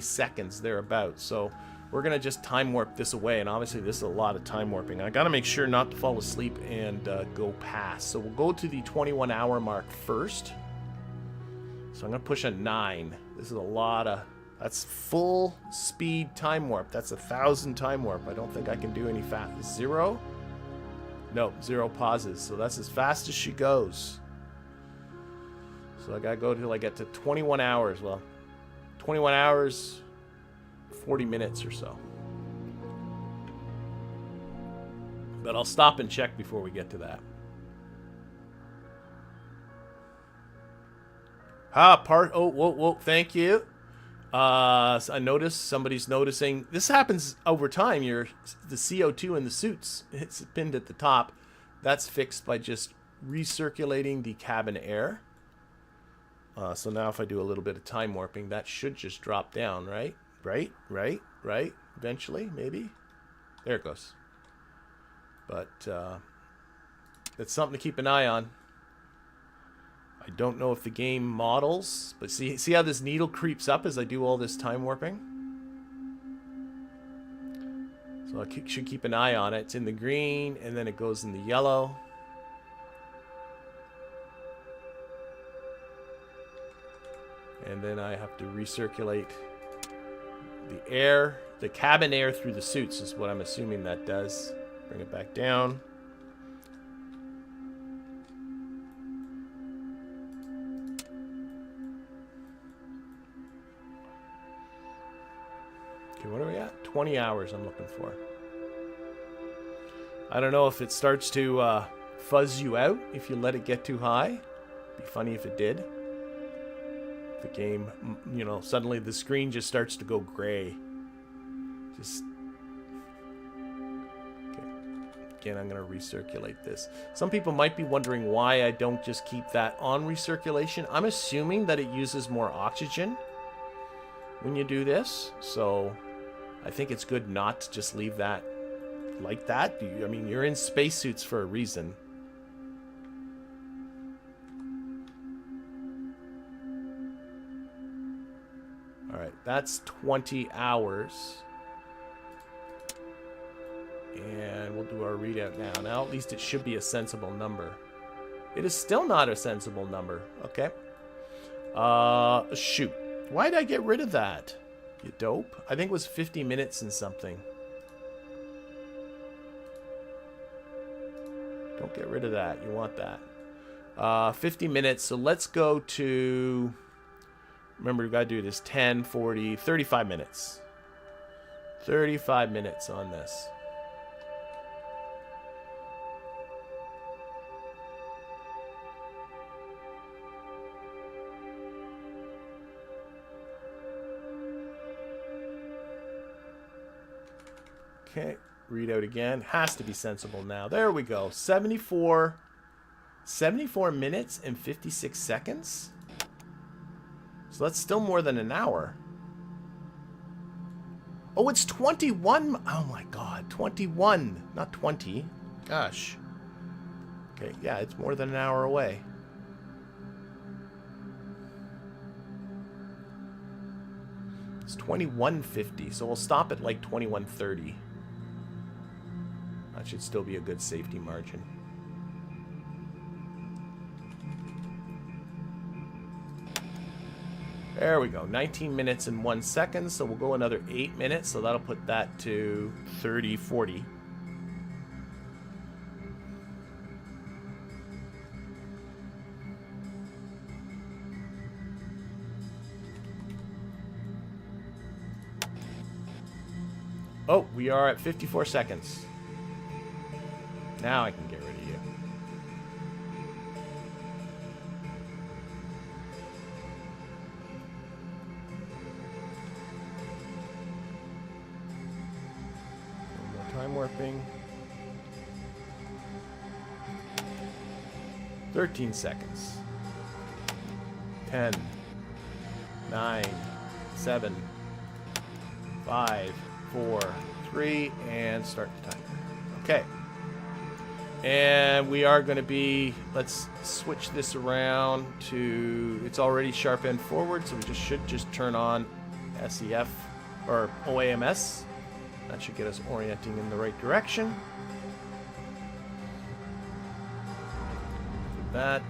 seconds thereabouts. So we're going to just time warp this away. And obviously this is a lot of time warping. I got to make sure not to fall asleep and go past. So we'll go to the 21 hour mark first. So I'm going to push a 9. This is a lot of... That's full speed time warp. That's 1,000 time warp. I don't think I can do any fast. 0? No, 0 pauses. So that's as fast as she goes. So I got to go till I get to 21 hours. Well, 21 hours, 40 minutes or so. But I'll stop and check before we get to that. Oh, whoa, thank you. So I noticed somebody's noticing. This happens over time. The CO2 in the suits, it's pinned at the top. That's fixed by just recirculating the cabin air. So now if I do a little bit of time warping, that should just drop down, right? Right. Eventually, maybe. There it goes. But it's something to keep an eye on. I don't know if the game models, but see how this needle creeps up as I do all this time warping? So I should keep an eye on it. It's in the green, and then it goes in the yellow. And then I have to recirculate the air, the cabin air through the suits is what I'm assuming that does. Bring it back down. Okay, what are we at? 20 hours I'm looking for. I don't know if it starts to fuzz you out if you let it get too high. It'd be funny if it did. The game, you know, suddenly the screen just starts to go gray. Just... Okay. Again, I'm going to recirculate this. Some people might be wondering why I don't just keep that on recirculation. I'm assuming that it uses more oxygen when you do this. So I think it's good not to just leave that like that. I mean, you're in spacesuits for a reason. Alright, that's 20 hours. And we'll do our readout now. Now, at least it should be a sensible number. It is still not a sensible number. Okay. Shoot. Why did I get rid of that? You dope. I think it was 50 minutes and something. Don't get rid of that. You want that. 50 minutes. So let's go to... Remember, we've got to do this 10, 40, 35 minutes. 35 minutes on this. Okay, read out again. Has to be sensible now. There we go. 74 minutes and 56 seconds. So that's still more than an hour. Oh, it's 21. Oh my god, 21, not 20. Gosh. Okay, yeah, it's more than an hour away. It's 21:50, so we'll stop at like 21:30. That should still be a good safety margin. There we go. 19 minutes and 1 second. So we'll go another 8 minutes. So that'll put that to 30, 40. Oh, we are at 54 seconds. Now I can get rid of you. One more time warping. 13 seconds. 10, 9, 7, 5, 4, 3, and start the timer. Okay. And we are going to be, let's switch this around to, it's already sharp end forward, so we should just turn on SEF or OAMS. That should get us orienting in the right direction. That.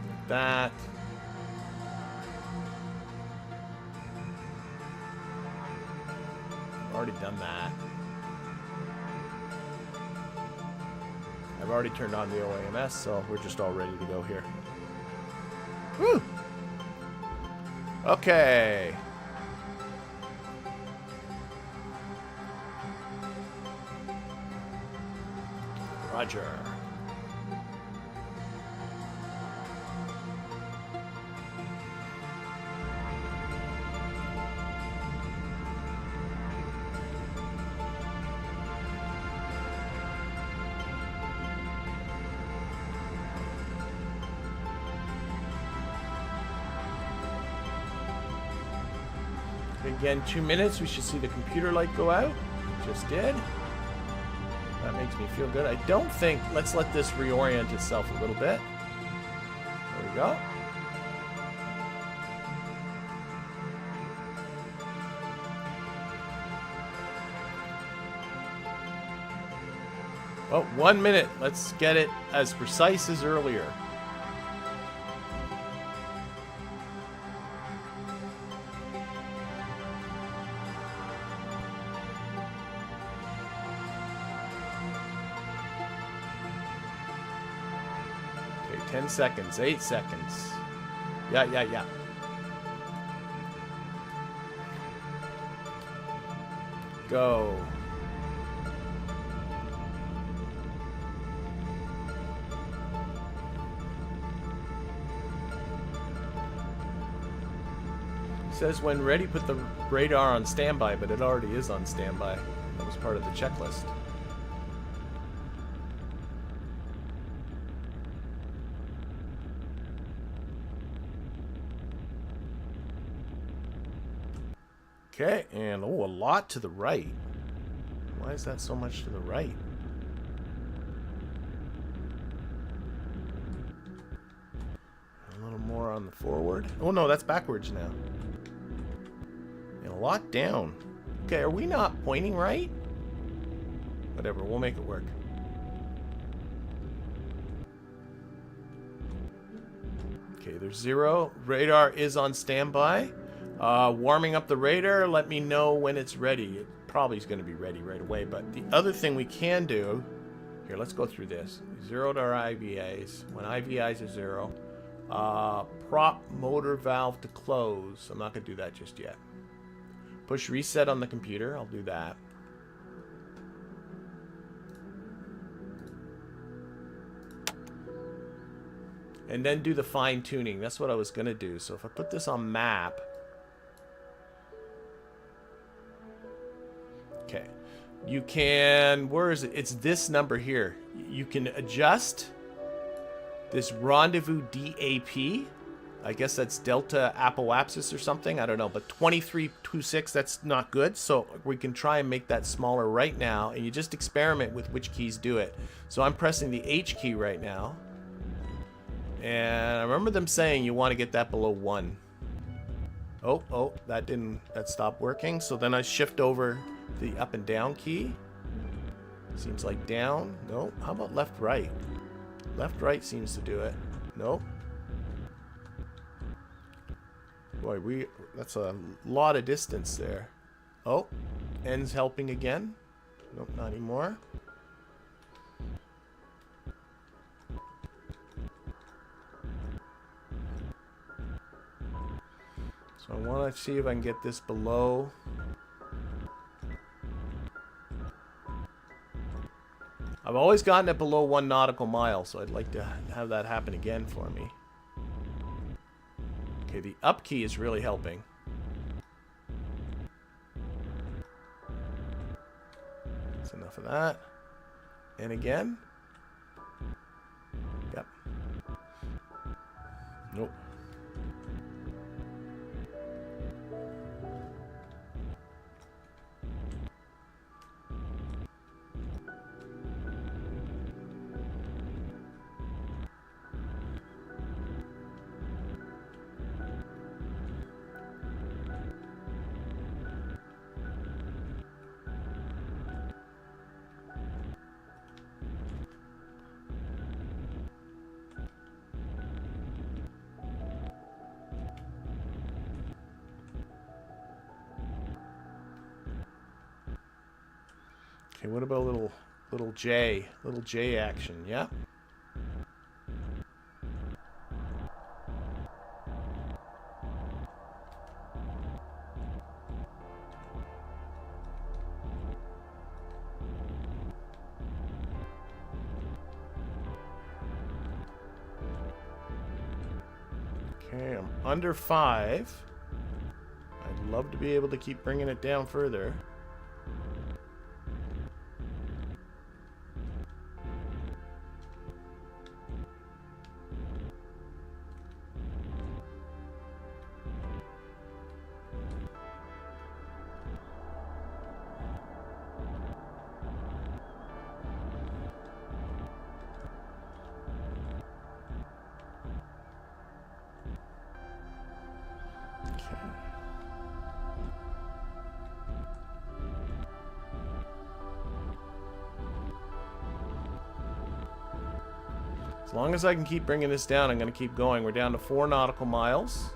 Already done that. I've already turned on the OAMS, so we're just all ready to go here. Woo! Okay. Roger. Again, 2 minutes, we should see the computer light go out. It just did. That makes me feel good. I don't think, let's let this reorient itself a little bit. There we go. Oh, 1 minute. Let's get it as precise as earlier. Okay, 10 seconds, 8 seconds. Yeah. Go. Says when ready, put the radar on standby, but it already is on standby. That was part of the checklist. Okay, and oh, a lot to the right. Why is that so much to the right? A little more on the forward. Oh no, that's backwards now. And a lot down. Okay, are we not pointing right? Whatever, we'll make it work. Okay, there's 0. Radar is on standby. Warming up the radar, let me know when it's ready. It probably is going to be ready right away, but the other thing we can do, here, let's go through this. 0 to our IVAs. When IVAs are 0, prop motor valve to close. I'm not going to do that just yet. Push reset on the computer. I'll do that. And then do the fine tuning. That's what I was going to do. So if I put this on map. Okay. You can, where is it? It's this number here. You can adjust this Rendezvous DAP. I guess that's Delta Apoapsis or something. I don't know. But 2326, that's not good. So we can try and make that smaller right now. And you just experiment with which keys do it. So I'm pressing the H key right now. And I remember them saying you want to get that below 1. Oh, that stopped working. So then I shift over the up and down key. Seems like down. No. How about left, right? Left, right seems to do it. Nope. Boy, that's a lot of distance there. Oh, N's helping again. Nope, not anymore. So I want to see if I can get this below. I've always gotten it below 1 nautical mile, so I'd like to have that happen again for me. Okay, the up key is really helping. That's enough of that. And again. Yep. Nope. Okay, what about little J action? Yeah. Okay, I'm under 5. I'd love to be able to keep bringing it down further. As long as I can keep bringing this down, I'm going to keep going. We're down to 4 nautical miles.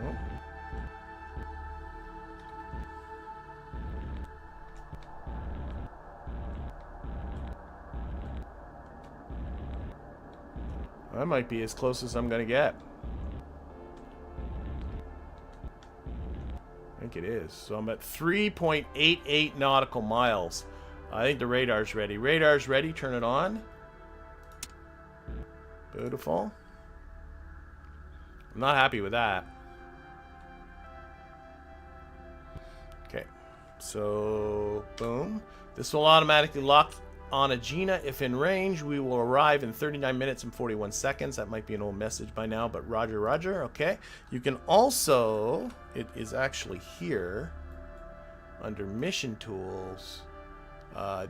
Nope. That might be as close as I'm going to get. I think it is. So I'm at 3.88 nautical miles. I think the radar's ready. Radar's ready. Turn it on. Beautiful. I'm not happy with that. Okay. So, boom. This will automatically lock on Agena. If in range, we will arrive in 39 minutes and 41 seconds. That might be an old message by now, but roger, roger. Okay. You can also, it is actually here under mission tools,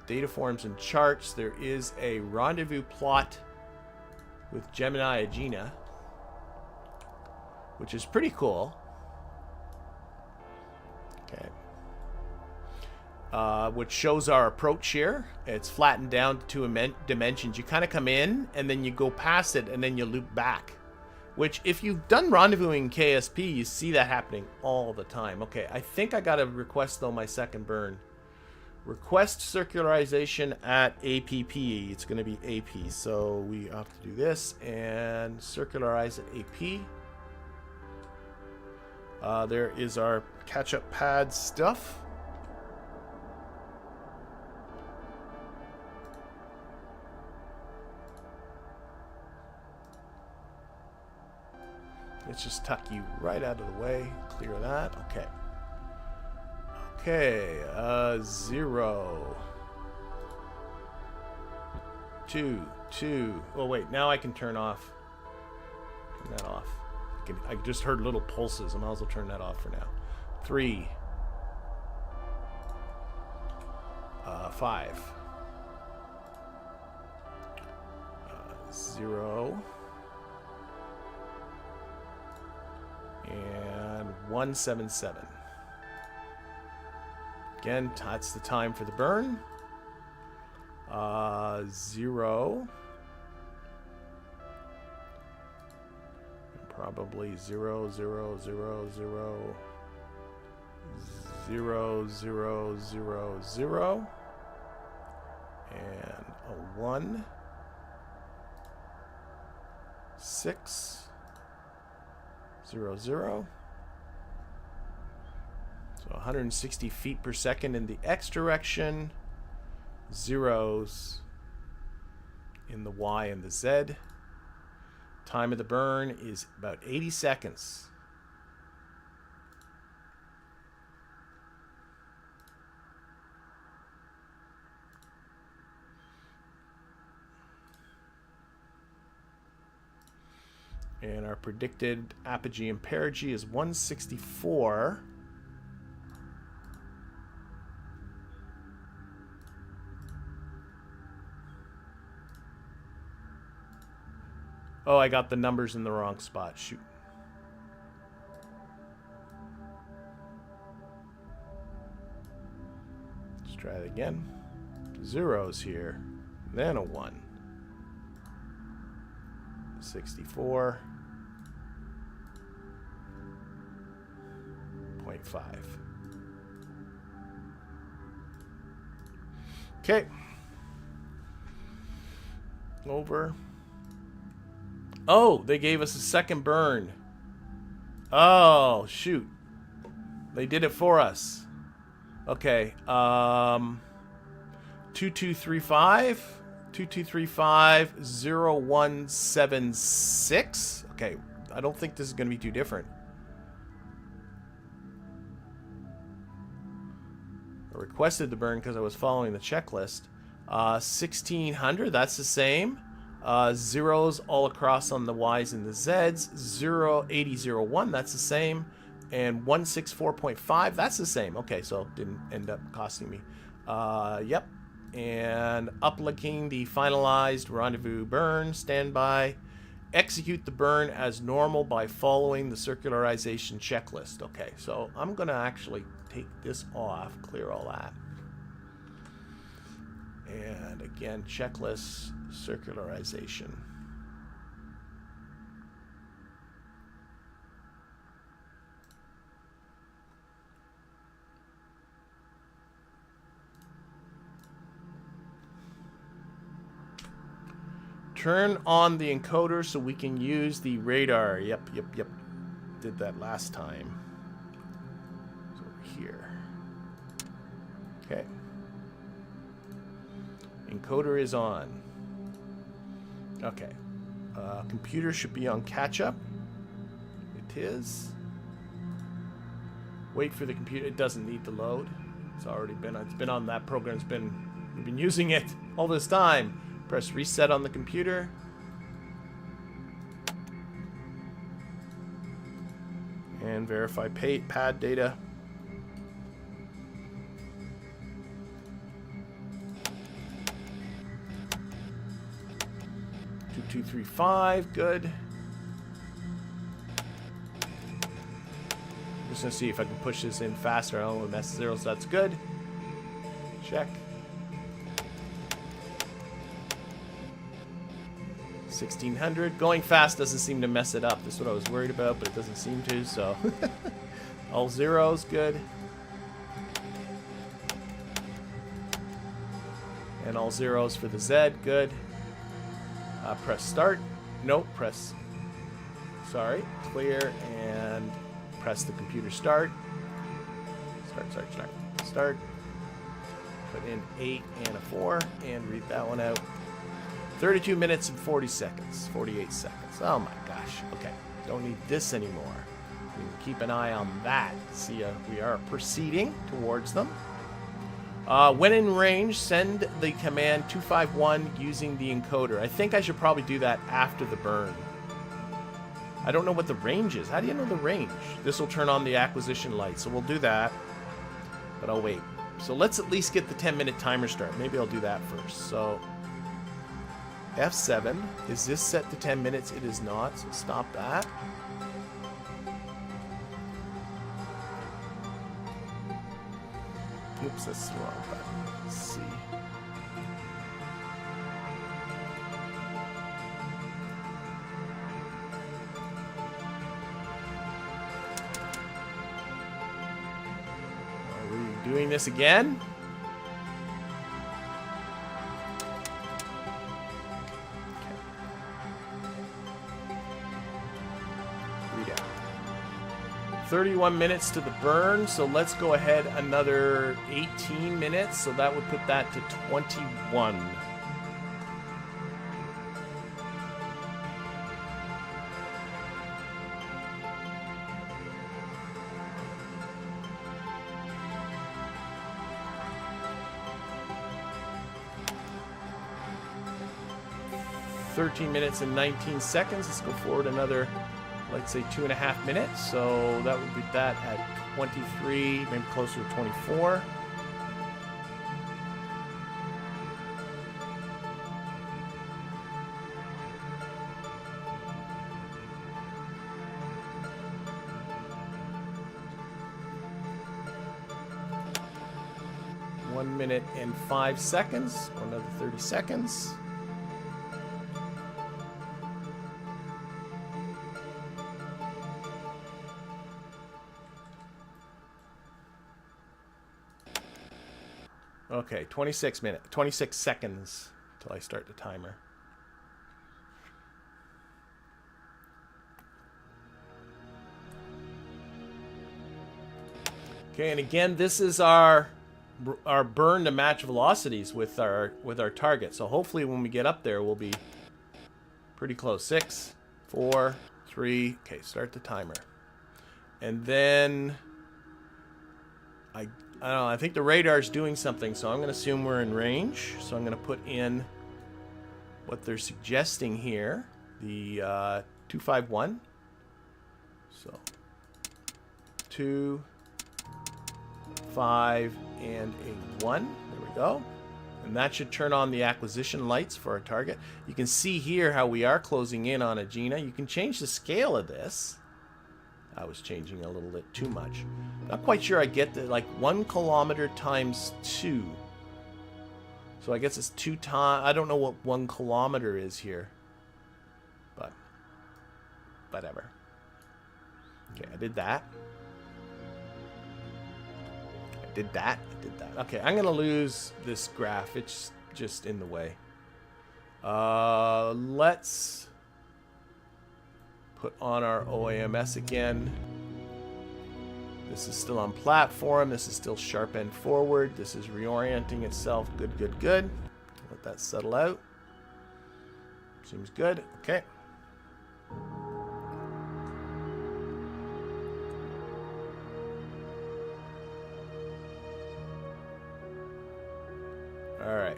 data forms and charts. There is a rendezvous plot with Gemini Agena, which is pretty cool. Okay. Which shows our approach here. It's flattened down to 2 dimensions. You kind of come in and then you go past it and then you loop back, which if you've done rendezvousing in KSP, you see that happening all the time. Okay, I think I gotta request though my second burn. Request circularization at APP. It's gonna be AP, so we have to do this and circularize at AP. There is our catch-up pad stuff. Let's just tuck you right out of the way. Clear that. Okay. Okay. 0. 2. 2. Oh, wait. Now I can turn off. Turn that off. I just heard little pulses. I might as well turn that off for now. 3. 5. 0. 177. Again, that's the time for the burn. 0. And probably 0, 0, 0, 0, 0, 0, 0, 0. And a 1. 6. 0, 0. So 160 feet per second in the X direction. Zeros in the Y and the Z. Time of the burn is about 80 seconds. And our predicted apogee and perigee is 164. Oh, I got the numbers in the wrong spot. Shoot. Let's try it again. Zeros here. Then a 1. 64. 0.5. Okay. Over. Oh, they gave us a second burn. Oh, shoot. They did it for us. Okay. 2235. 2235 0176. Okay, I don't think this is going to be too different. I requested the burn because I was following the checklist. 1600, that's the same. Zeros all across on the Y's and the Z's. 8001, that's the same. And 164.5, that's the same. Okay, so it didn't end up costing me. Yep. And uplinking the finalized rendezvous burn. Standby. Execute the burn as normal by following the circularization checklist. Okay, so I'm going to actually take this off, clear all that. And again, checklist, circularization. Turn on the encoder so we can use the radar. Yep. Did that last time. It's over here. Okay. Encoder is on. Okay. Computer should be on catch-up. It is. Wait for the computer. It doesn't need to load. It's been on that program. We've been using it all this time. Press reset on the computer. And verify pad data. Two, 2, 3, 5. Good. I'm just gonna see if I can push this in faster. I don't want to mess zeros. That's good. Check. 1600. Going fast doesn't seem to mess it up. This is what I was worried about, but it doesn't seem to, so. All zeros, good. And all zeros for the Z, good. Press start. Nope, press. Sorry, clear, and press the computer start. Start. Put in 8 and a 4, and read that one out. 32 minutes and 40 seconds. 48 seconds. Oh my gosh. Okay. Don't need this anymore. We can keep an eye on that. See, we are proceeding towards them. When in range, send the command 251 using the encoder. I think I should probably do that after the burn. I don't know what the range is. How do you know the range? This will turn on the acquisition light, so we'll do that. But I'll wait. So let's at least get the 10-minute timer start. Maybe I'll do that first. So F7. Is this set to 10 minutes? It is not, so stop that. Oops, that's the wrong button. Let's see. Are we doing this again? Okay. 31 minutes to the burn, so let's go ahead another 18 minutes, so that would put that to 21. $13 minutes and 19 seconds. Let's go forward another, let's say 2.5 minutes. So that would be that at 23, maybe closer to 24. One minute and 5 seconds, or another 30 seconds. Okay, 26 seconds till I start the timer. Okay, and again, this is our burn to match velocities with our target. So hopefully when we get up there, we'll be pretty close. 6, 4, 3. Okay, start the timer. And then I don't know, I think the radar's doing something, so I'm going to assume we're in range. So I'm going to put in what they're suggesting here, the 251. So 2, 5, and a 1. There we go. And that should turn on the acquisition lights for our target. You can see here how we are closing in on Agena. You can change the scale of this. I was changing a little bit too much. Not quite sure I get the, like, 1 kilometer times 2. So I guess it's 2 times. I don't know what 1 kilometer is here. But whatever. Okay, I did that. I did that. Okay, I'm going to lose this graph. It's just in the way. Let's put on our OAMS again. This is still on platform. This is still sharp end forward. This is reorienting itself. Good, good, good. Let that settle out. Seems good. Okay. All right.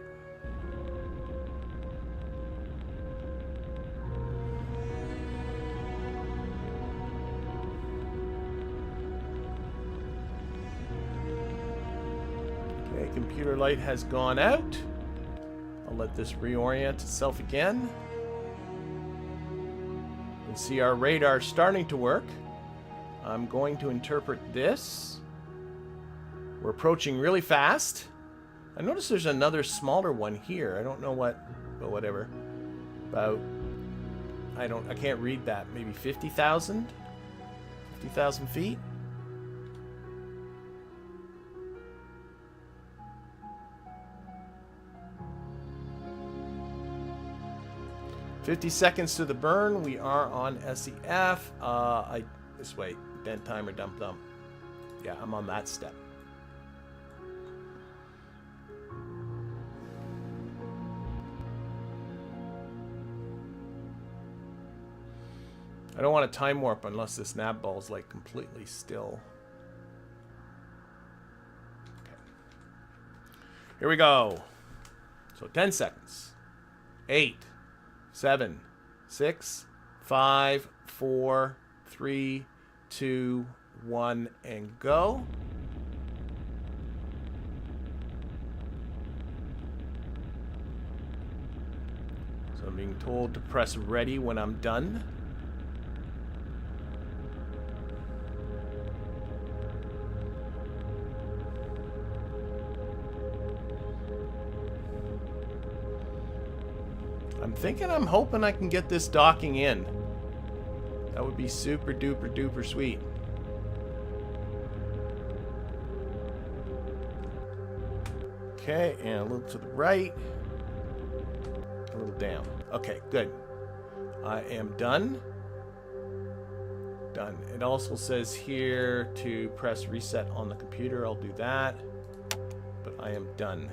Computer light has gone out. I'll let this reorient itself again. You can see our radar starting to work. I'm going to interpret this. We're approaching really fast. I notice there's another smaller one here. I don't know what, but whatever. About, I can't read that. Maybe 50,000? 50,000 feet? 50 seconds to the burn. We are on SEF. This way. Bent timer, dump dump. Yeah, I'm on that step. I don't want to time warp unless this nav ball's like completely still. Okay. Here we go. So 10 seconds. 8, 7, 6, 5, 4, 3, 2, 1, and go. So I'm being told to press ready when I'm done. I'm hoping I can get this docking in. That would be super duper duper sweet. Okay, and a little to the right. A little down. Okay, good. I am done. Done. It also says here to press reset on the computer. I'll do that. But I am done.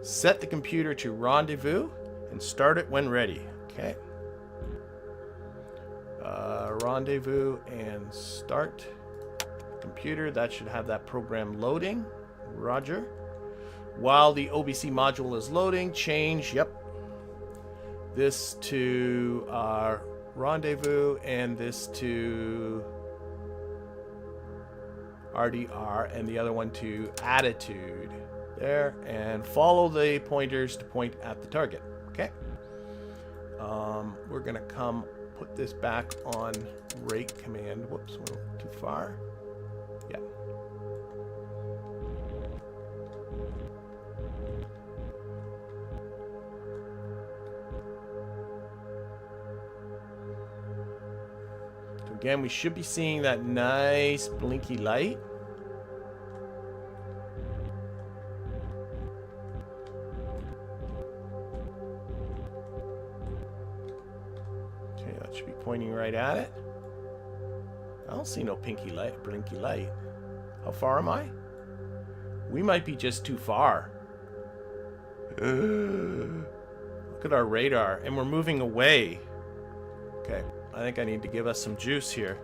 Set the computer to rendezvous and start it when ready. Okay. Rendezvous and start computer. That should have that program loading. Roger. While the OBC module is loading, change, yep, this to rendezvous and this to RDR and the other one to attitude. There, and follow the pointers to point at the target. Okay. We're gonna come put this back on rate command. Whoops, went too far. Yeah. So again, we should be seeing that nice blinky light. Should be pointing right at it. I don't see no pinky light, blinky light. How far am I? We might be just too far. Look at our radar, and we're moving away. Okay, I think I need to give us some juice here.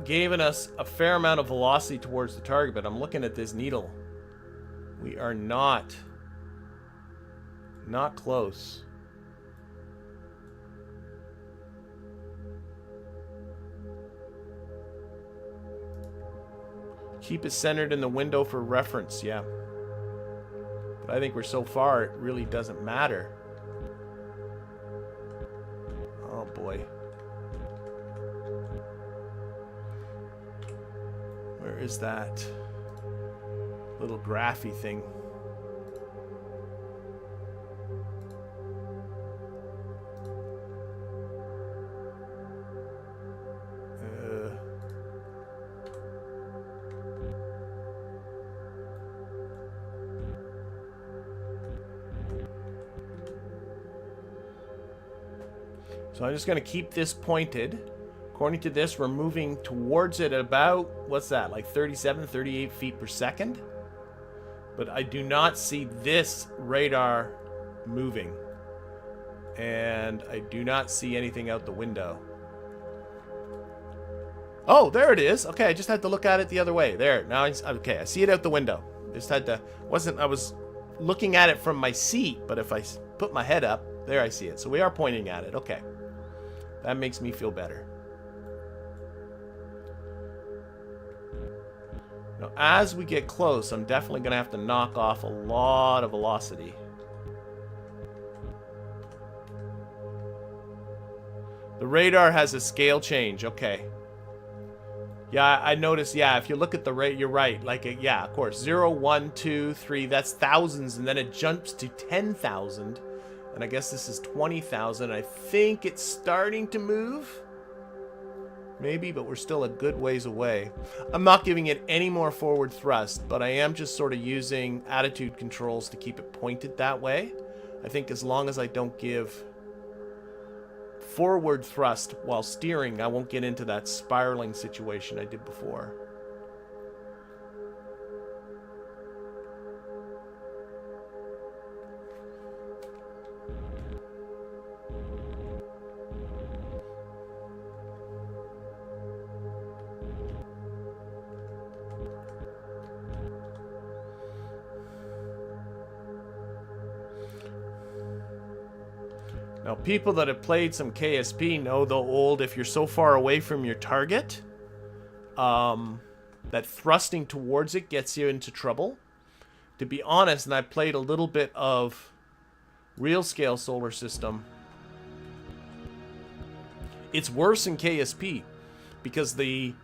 Giving us a fair amount of velocity towards the target, but I'm looking at this needle. We are not close. Keep it centered in the window for reference, yeah. But I think we're so far, it really doesn't matter. Oh boy. Where is that little graphy thing? So I'm just going to keep this pointed. According to this, we're moving towards it at about, what's that, like 37, 38 feet per second? But I do not see this radar moving. And I do not see anything out the window. Oh, there it is. Okay, I just had to look at it the other way. There, now okay, I see it out the window. Just had to, I was looking at it from my seat, but if I put my head up, there I see it. So we are pointing at it. Okay. That makes me feel better. Now, as we get close, I'm definitely going to have to knock off a lot of velocity. The radar has a scale change. Okay. Yeah, I noticed. Yeah, if you look at the rate, you're right. Like, yeah, of course. 0, 1, 2, 3. That's thousands, and then it jumps to 10,000. And I guess this is 20,000. I think it's starting to move. Maybe, but we're still a good ways away. I'm not giving it any more forward thrust, but I am just sort of using attitude controls to keep it pointed that way. I think as long as I don't give forward thrust while steering, I won't get into that spiraling situation I did before. Now, people that have played some KSP know the old, if you're so far away from your target, that thrusting towards it gets you into trouble. To be honest, and I played a little bit of real scale solar system, it's worse in KSP because the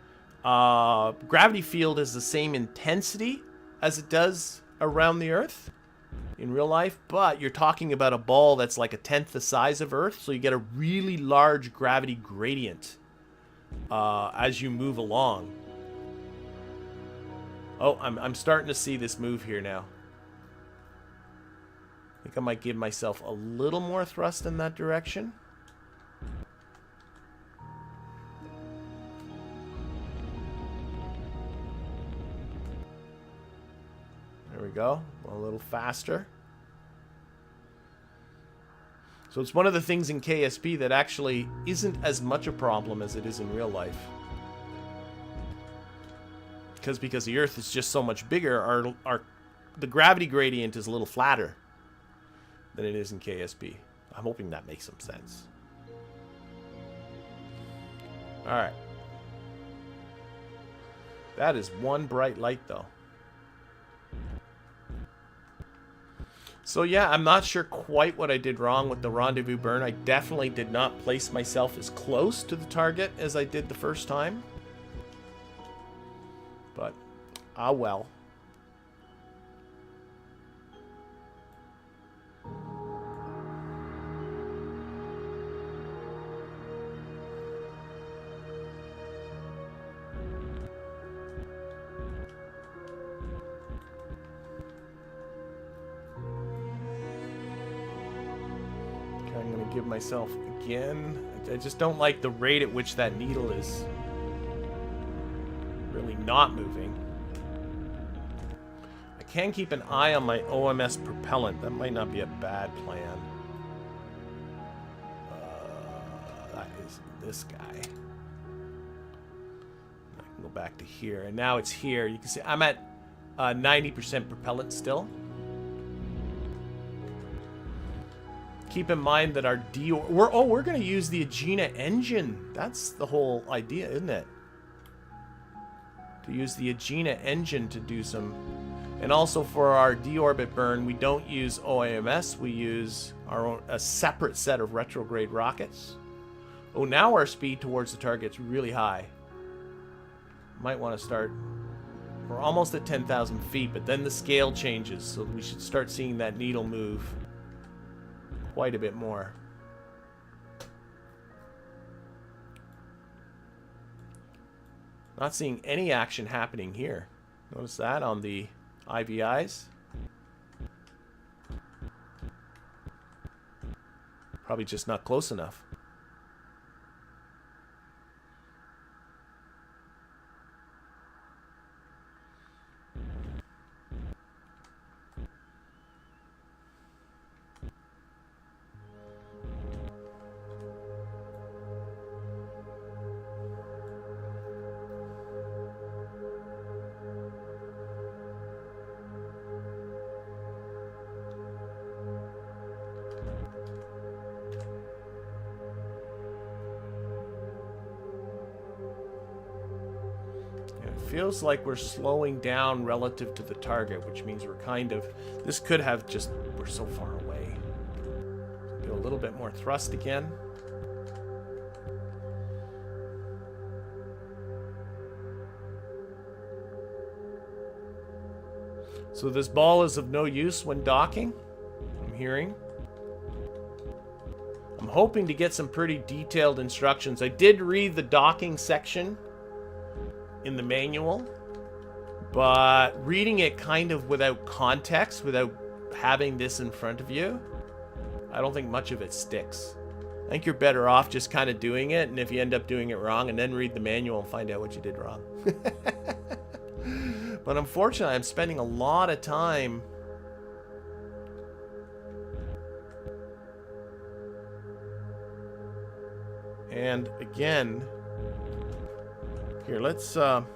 gravity field is the same intensity as it does around the Earth in real life, but you're talking about a ball that's like 1/10 the size of Earth, so you get a really large gravity gradient as you move along. Oh, I'm starting to see this move here now. I think I might give myself a little more thrust in that direction. There we go. A little faster. So it's one of the things in KSP that actually isn't as much a problem as it is in real life. Because the Earth is just so much bigger, the gravity gradient is a little flatter than it is in KSP. I'm hoping that makes some sense. Alright. That is one bright light, though. So yeah, I'm not sure quite what I did wrong with the Rendezvous Burn. I definitely did not place myself as close to the target as I did the first time. But, ah well. I'm going to give myself again. I just don't like the rate at which that needle is really not moving. I can keep an eye on my OMS propellant. That might not be a bad plan. That is this guy. I can go back to here. And now it's here. You can see I'm at 90% propellant still. Keep in mind that our we're going to use the Agena engine. That's the whole idea, isn't it? To use the Agena engine to do some... And also for our deorbit burn, we don't use OAMS. We use our own, a separate set of retrograde rockets. Oh, now our speed towards the target's really high. Might want to start... We're almost at 10,000 feet, but then the scale changes, so we should start seeing that needle move quite a bit more. Not seeing any action happening here. Notice that on the IVIs. Probably just not close enough. Feels like we're slowing down relative to the target, which means we're kind of... This could have just... We're so far away. Do a little bit more thrust again. So this ball is of no use when docking, I'm hearing. I'm hoping to get some pretty detailed instructions. I did read the docking section in the manual, but reading it kind of without context, without having this in front of you, I don't think much of it sticks. I think you're better off just kind of doing it, and if you end up doing it wrong, and then read the manual and find out what you did wrong. But unfortunately, I'm spending a lot of time and again, here, let's I'm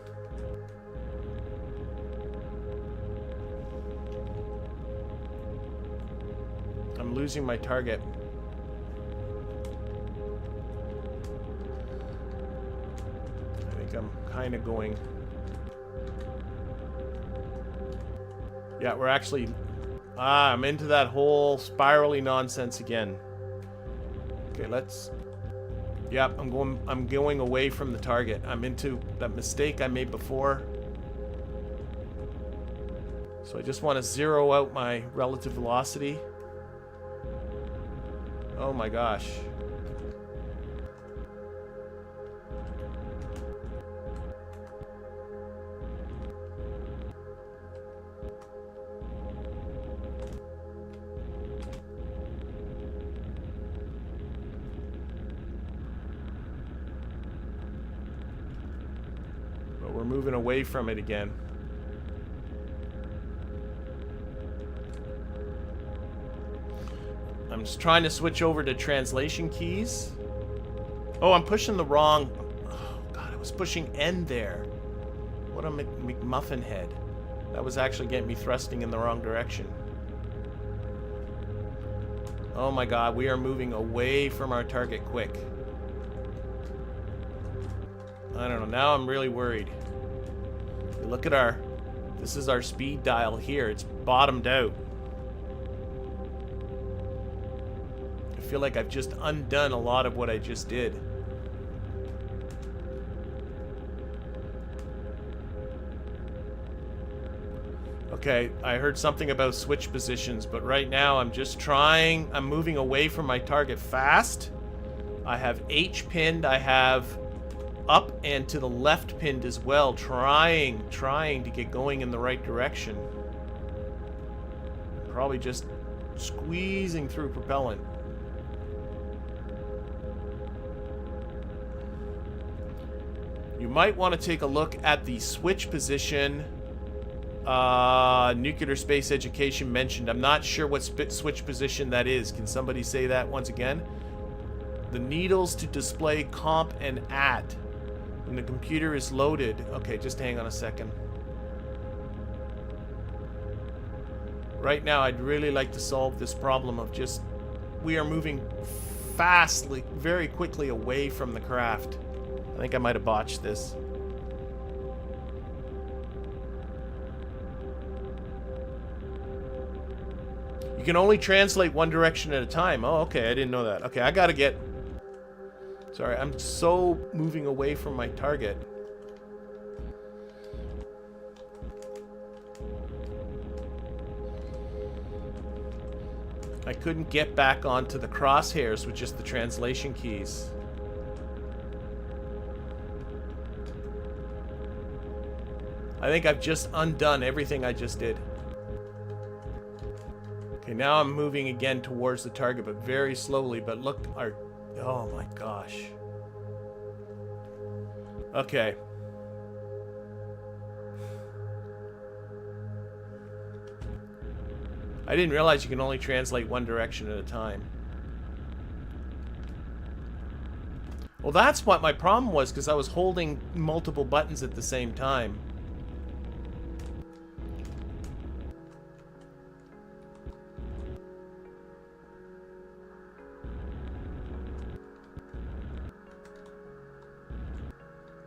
losing my target. I think I'm kind of going... Yeah, we're actually... I'm into that whole spirally nonsense again. Okay, let's Yep, I'm going away from the target. I'm into that mistake I made before. So I just want to zero out my relative velocity. Oh my gosh. But we're moving away from it again. I'm just trying to switch over to translation keys. Oh, I'm pushing the wrong... Oh, God, I was pushing N there. What a McMuffin head. That was actually getting me thrusting in the wrong direction. Oh my God, we are moving away from our target quick. I don't know, now I'm really worried. Look at our... This is our speed dial here. It's bottomed out. I feel like I've just undone a lot of what I just did. Okay, I heard something about switch positions, but right now I'm just trying. I'm moving away from my target fast. I have H pinned. I have up and to the left pinned as well, trying to get going in the right direction. Probably just squeezing through propellant. You might want to take a look at the switch position Nuclear Space Education mentioned. I'm not sure what switch position that is. Can somebody say that once again? The needles to display comp and at when the computer is loaded. Okay, just hang on a second. Right now, I'd really like to solve this problem of just... We are moving fastly, very quickly away from the craft. I think I might have botched this. You can only translate one direction at a time. Oh, okay, I didn't know that. Okay, I gotta get... Sorry, I'm so moving away from my target. I couldn't get back onto the crosshairs with just the translation keys. I think I've just undone everything I just did. Okay, now I'm moving again towards the target, but very slowly. But look, our... Oh my gosh. Okay. I didn't realize you can only translate one direction at a time. Well, that's what my problem was, because I was holding multiple buttons at the same time.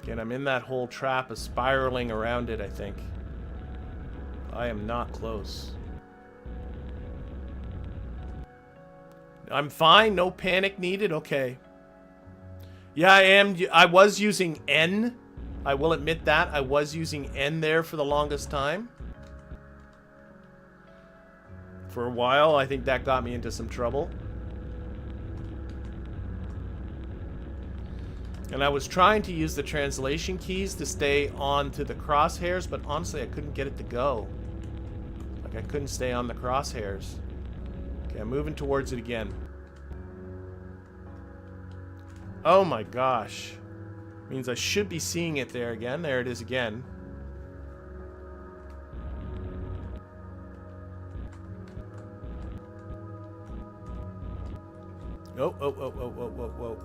Again, I'm in that whole trap of spiraling around it, I think. I am not close. I'm fine, no panic needed, okay. Yeah, I was using N. I will admit that. I was using N there for the longest time. For a while, I think that got me into some trouble. And I was trying to use the translation keys to stay on to the crosshairs, but honestly, I couldn't get it to go. Like, I couldn't stay on the crosshairs. Okay, I'm moving towards it again. Oh my gosh. Means I should be seeing it there again. There it is again. Oh.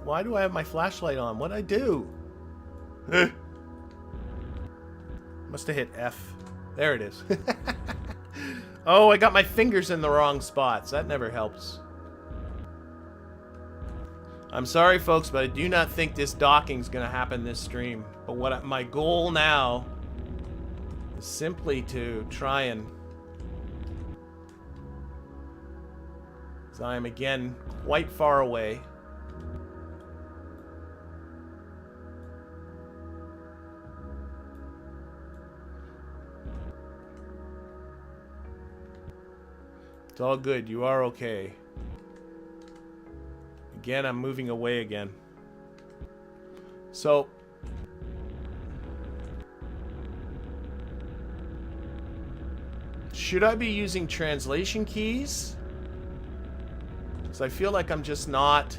Why do I have my flashlight on? What'd I do? Must have hit F. There it is. Oh, I got my fingers in the wrong spots. That never helps. I'm sorry, folks, but I do not think this docking's going to happen this stream. But my goal now is simply to try and... I am again quite far away. It's all good. You are okay. Again, I'm moving away again. So... should I be using translation keys? Because I feel like I'm just not...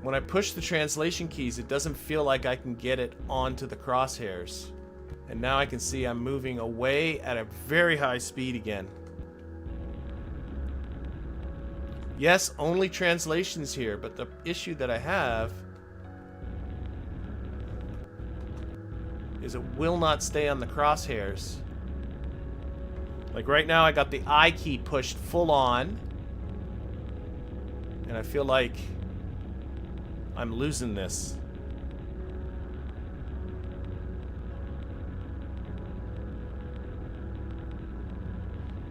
when I push the translation keys, it doesn't feel like I can get it onto the crosshairs. And now I can see I'm moving away at a very high speed again. Yes, only translations here, but the issue that I have is it will not stay on the crosshairs. Like right now, I got the I key pushed full on, and I feel like I'm losing this.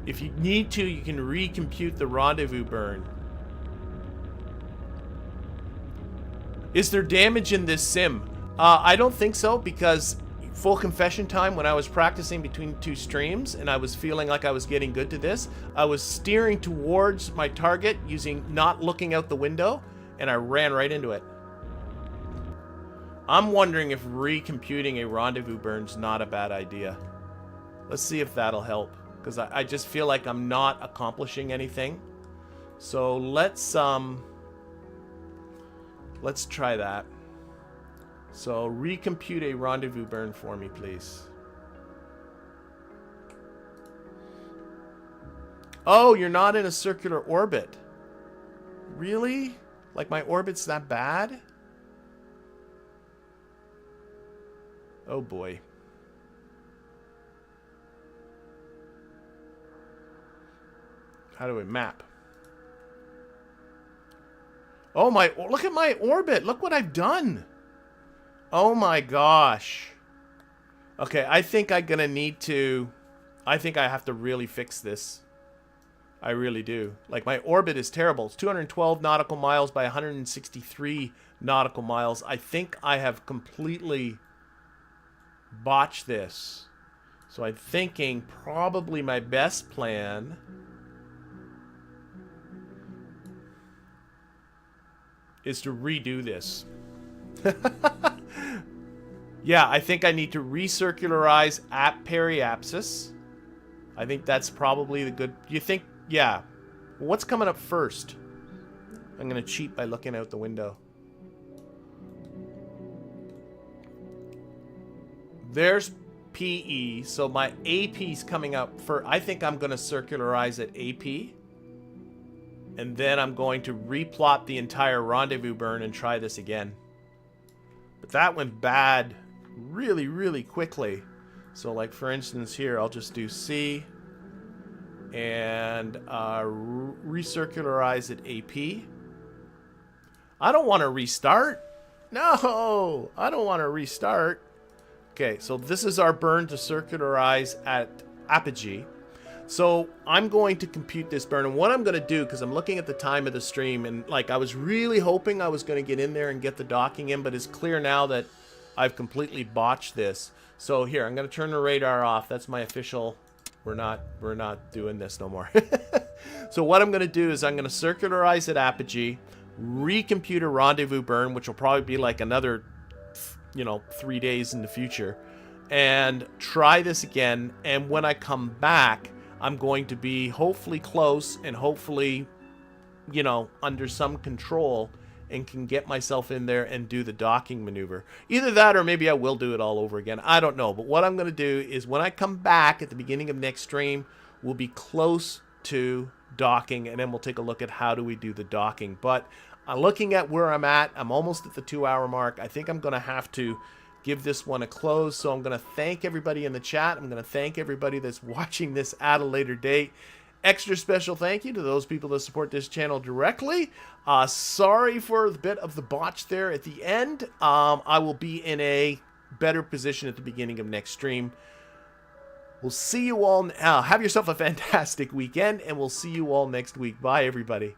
If you need to, you can recompute the rendezvous burn. Is there damage in this sim? I don't think so, because full confession time, when I was practicing between two streams and I was feeling like I was getting good to this, I was steering towards my target using not looking out the window, and I ran right into it. I'm wondering if recomputing a rendezvous burn's not a bad idea. Let's see if that'll help, because I just feel like I'm not accomplishing anything. So let's try that. So recompute a rendezvous burn for me, please. Oh, you're not in a circular orbit. Really? Like my orbit's that bad? Oh boy. How do we map? Oh my, look at my orbit. Look what I've done. Oh my gosh. Okay, I think I'm gonna need to... I think I have to really fix this. I really do. Like, my orbit is terrible. It's 212 nautical miles by 163 nautical miles. I think I have completely botched this. So I'm thinking probably my best plan is to redo this. Yeah, I think I need to recircularize at periapsis. I think that's probably the good... You think... Yeah. What's coming up first? I'm going to cheat by looking out the window. There's PE, so my AP's coming up for... I think I'm going to circularize at AP. And then I'm going to replot the entire rendezvous burn and try this again. But that went bad really, really quickly. So, like, for instance, here, I'll just do C and recircularize at AP. I don't want to restart. No, I don't want to restart. Okay, so this is our burn to circularize at apogee. So I'm going to compute this burn, and what I'm going to do, because I'm looking at the time of the stream, and like I was really hoping I was going to get in there and get the docking in, but it's clear now that I've completely botched this. So here, I'm going to turn the radar off. That's my official. We're not doing this no more. So what I'm going to do is I'm going to circularize at apogee, recompute a rendezvous burn, which will probably be like another, 3 days in the future, and try this again. And when I come back, I'm going to be hopefully close and hopefully, under some control, and can get myself in there and do the docking maneuver. Either that or maybe I will do it all over again. I don't know. But what I'm going to do is when I come back at the beginning of next stream, we'll be close to docking, and then we'll take a look at how do we do the docking. But looking at where I'm at, I'm almost at the 2-hour mark. I think I'm going to have to give this one a close. So I'm going to thank everybody in the chat. I'm going to thank everybody that's watching this at a later date. Extra special thank you to those people that support this channel directly. Sorry for the bit of the botch there at the end. I will be in a better position at the beginning of next stream. We'll see you all. Have yourself a fantastic weekend, and we'll see you all next week. Bye, everybody.